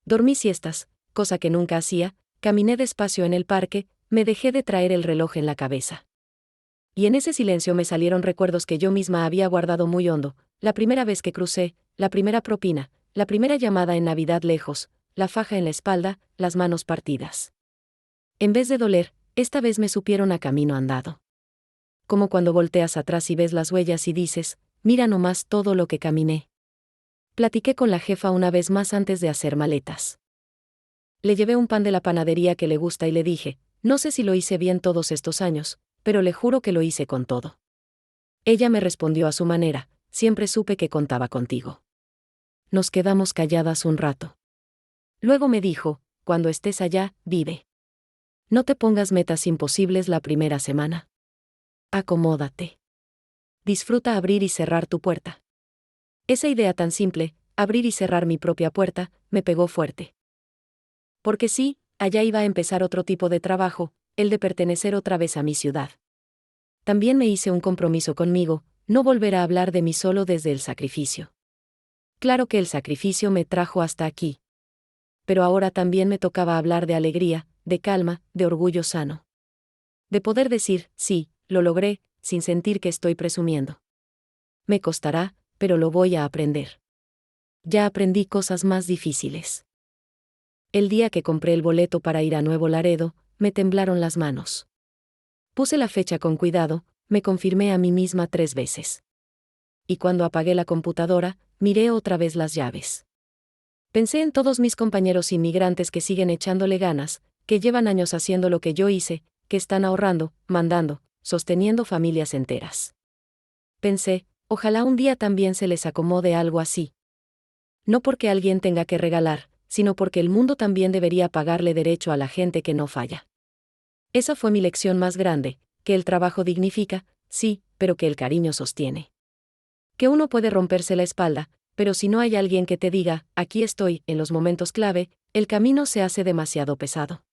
Dormí siestas, cosa que nunca hacía, caminé despacio en el parque, me dejé de traer el reloj en la cabeza. Y en ese silencio me salieron recuerdos que yo misma había guardado muy hondo, la primera vez que crucé, la primera propina, la primera llamada en Navidad lejos, la faja en la espalda, las manos partidas. En vez de doler, esta vez me supieron a camino andado. Como cuando volteas atrás y ves las huellas y dices, mira nomás todo lo que caminé. Platiqué con la jefa una vez más antes de hacer maletas. Le llevé un pan de la panadería que le gusta y le dije, no sé si lo hice bien todos estos años, pero le juro que lo hice con todo. Ella me respondió a su manera, siempre supe que contaba contigo. Nos quedamos calladas un rato. Luego me dijo, cuando estés allá, vive. No te pongas metas imposibles la primera semana. Acomódate. Disfruta abrir y cerrar tu puerta. Esa idea tan simple, abrir y cerrar mi propia puerta, me pegó fuerte. Porque sí, allá iba a empezar otro tipo de trabajo, el de pertenecer otra vez a mi ciudad. También me hice un compromiso conmigo, no volver a hablar de mí solo desde el sacrificio. Claro que el sacrificio me trajo hasta aquí. Pero ahora también me tocaba hablar de alegría, de calma, de orgullo sano. De poder decir, sí, lo logré, sin sentir que estoy presumiendo. Me costará, pero lo voy a aprender. Ya aprendí cosas más difíciles. El día que compré el boleto para ir a Nuevo Laredo, me temblaron las manos. Puse la fecha con cuidado, me confirmé a mí misma 3 veces. Y cuando apagué la computadora, miré otra vez las llaves. Pensé en todos mis compañeros inmigrantes que siguen echándole ganas, que llevan años haciendo lo que yo hice, que están ahorrando, mandando, sosteniendo familias enteras. Pensé, ojalá un día también se les acomode algo así. No porque alguien tenga que regalar, sino porque el mundo también debería pagarle derecho a la gente que no falla. Esa fue mi lección más grande, que el trabajo dignifica, sí, pero que el cariño sostiene. Que uno puede romperse la espalda, pero si no hay alguien que te diga, aquí estoy, en los momentos clave, el camino se hace demasiado pesado.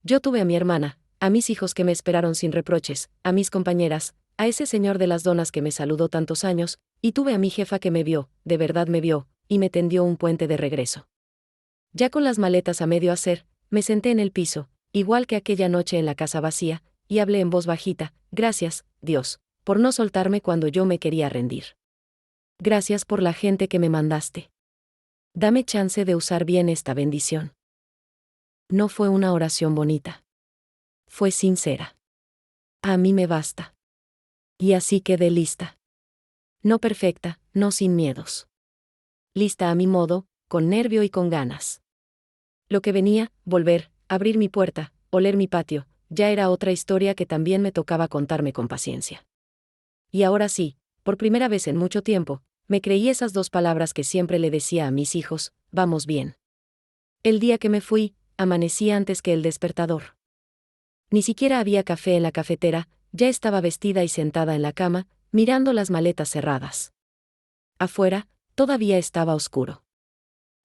Yo tuve a mi hermana, a mis hijos que me esperaron sin reproches, a mis compañeras, a ese señor de las donas que me saludó tantos años, y tuve a mi jefa que me vio, de verdad me vio, y me tendió un puente de regreso. Ya con las maletas a medio hacer, me senté en el piso, igual que aquella noche en la casa vacía, y hablé en voz bajita: gracias, Dios, por no soltarme cuando yo me quería rendir. Gracias por la gente que me mandaste. Dame chance de usar bien esta bendición. No fue una oración bonita. Fue sincera. A mí me basta. Y así quedé lista. No perfecta, no sin miedos. Lista a mi modo, con nervio y con ganas. Lo que venía, volver, abrir mi puerta, oler mi patio, ya era otra historia que también me tocaba contarme con paciencia. Y ahora sí, por primera vez en mucho tiempo, me creí esas dos palabras que siempre le decía a mis hijos: vamos bien. El día que me fui, amanecí antes que el despertador. Ni siquiera había café en la cafetera, ya estaba vestida y sentada en la cama, mirando las maletas cerradas. Afuera, todavía estaba oscuro.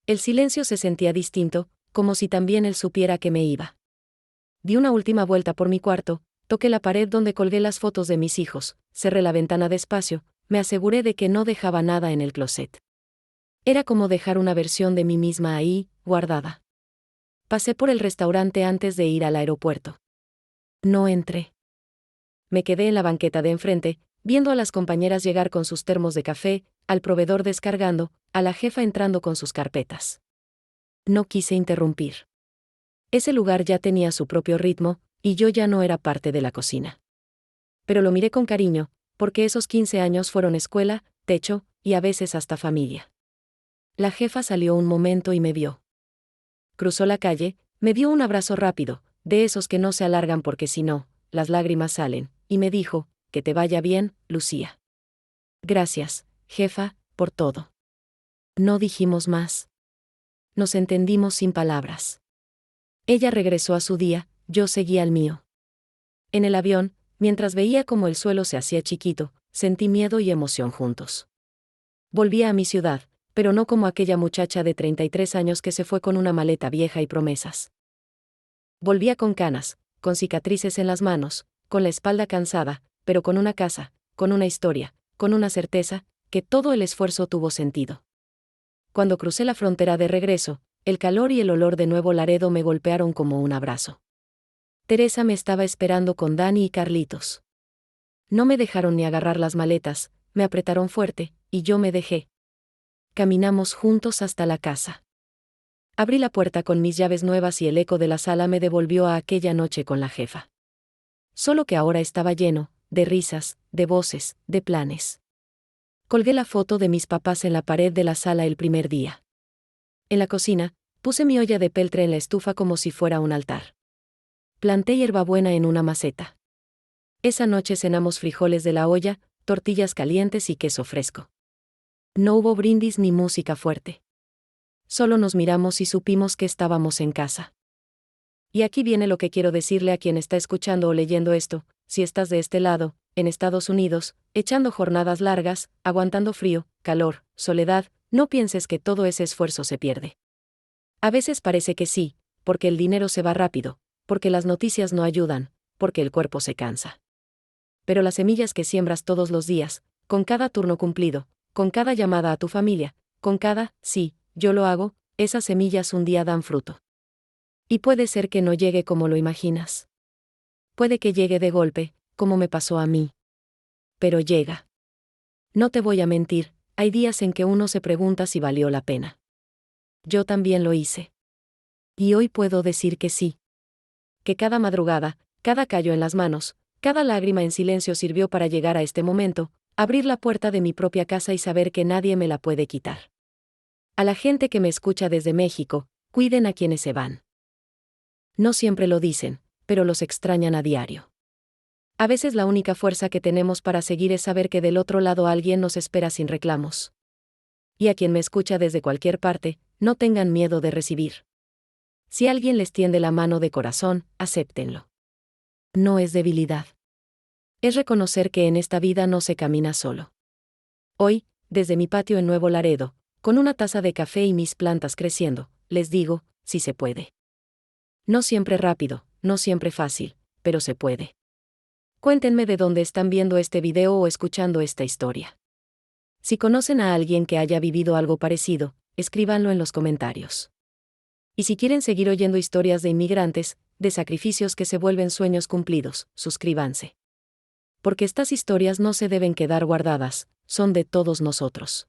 El silencio se sentía distinto, como si también él supiera que me iba. Di una última vuelta por mi cuarto, toqué la pared donde colgué las fotos de mis hijos, cerré la ventana despacio, me aseguré de que no dejaba nada en el closet. Era como dejar una versión de mí misma ahí, guardada. Pasé por el restaurante antes de ir al aeropuerto. No entré. Me quedé en la banqueta de enfrente, viendo a las compañeras llegar con sus termos de café, al proveedor descargando, a la jefa entrando con sus carpetas. No quise interrumpir. Ese lugar ya tenía su propio ritmo, y yo ya no era parte de la cocina. Pero lo miré con cariño, porque esos 15 años fueron escuela, techo, y a veces hasta familia. La jefa salió un momento y me vio. Cruzó la calle, me dio un abrazo rápido, de esos que no se alargan porque si no, las lágrimas salen, y me dijo: que te vaya bien, Lucía. Gracias, jefa, por todo. No dijimos más. Nos entendimos sin palabras. Ella regresó a su día, yo seguí al mío. En el avión, mientras veía cómo el suelo se hacía chiquito, sentí miedo y emoción juntos. Volvía a mi ciudad, pero no como aquella muchacha de 33 años que se fue con una maleta vieja y promesas. Volvía con canas, con cicatrices en las manos, con la espalda cansada, pero con una casa, con una historia, con una certeza, que todo el esfuerzo tuvo sentido. Cuando crucé la frontera de regreso, el calor y el olor de Nuevo Laredo me golpearon como un abrazo. Teresa me estaba esperando con Dani y Carlitos. No me dejaron ni agarrar las maletas, me apretaron fuerte, y yo me dejé. Caminamos juntos hasta la casa. Abrí la puerta con mis llaves nuevas y el eco de la sala me devolvió a aquella noche con la jefa. Solo que ahora estaba lleno, de risas, de voces, de planes. Colgué la foto de mis papás en la pared de la sala el primer día. En la cocina, puse mi olla de peltre en la estufa como si fuera un altar. Planté hierbabuena en una maceta. Esa noche cenamos frijoles de la olla, tortillas calientes y queso fresco. No hubo brindis ni música fuerte. Solo nos miramos y supimos que estábamos en casa. Y aquí viene lo que quiero decirle a quien está escuchando o leyendo esto: si estás de este lado, en Estados Unidos, echando jornadas largas, aguantando frío, calor, soledad, no pienses que todo ese esfuerzo se pierde. A veces parece que sí, porque el dinero se va rápido, porque las noticias no ayudan, porque el cuerpo se cansa. Pero las semillas que siembras todos los días, con cada turno cumplido, con cada llamada a tu familia, con cada sí, yo lo hago, esas semillas un día dan fruto. Y puede ser que no llegue como lo imaginas. Puede que llegue de golpe, como me pasó a mí. Pero llega. No te voy a mentir, hay días en que uno se pregunta si valió la pena. Yo también lo hice. Y hoy puedo decir que sí. Que cada madrugada, cada callo en las manos, cada lágrima en silencio sirvió para llegar a este momento, abrir la puerta de mi propia casa y saber que nadie me la puede quitar. A la gente que me escucha desde México, cuiden a quienes se van. No siempre lo dicen, pero los extrañan a diario. A veces la única fuerza que tenemos para seguir es saber que del otro lado alguien nos espera sin reclamos. Y a quien me escucha desde cualquier parte, no tengan miedo de recibir. Si alguien les tiende la mano de corazón, acéptenlo. No es debilidad. Es reconocer que en esta vida no se camina solo. Hoy, desde mi patio en Nuevo Laredo, con una taza de café y mis plantas creciendo, les digo: sí se puede. No siempre rápido, no siempre fácil, pero se puede. Cuéntenme de dónde están viendo este video o escuchando esta historia. Si conocen a alguien que haya vivido algo parecido, escríbanlo en los comentarios. Y si quieren seguir oyendo historias de inmigrantes, de sacrificios que se vuelven sueños cumplidos, suscríbanse. Porque estas historias no se deben quedar guardadas, son de todos nosotros.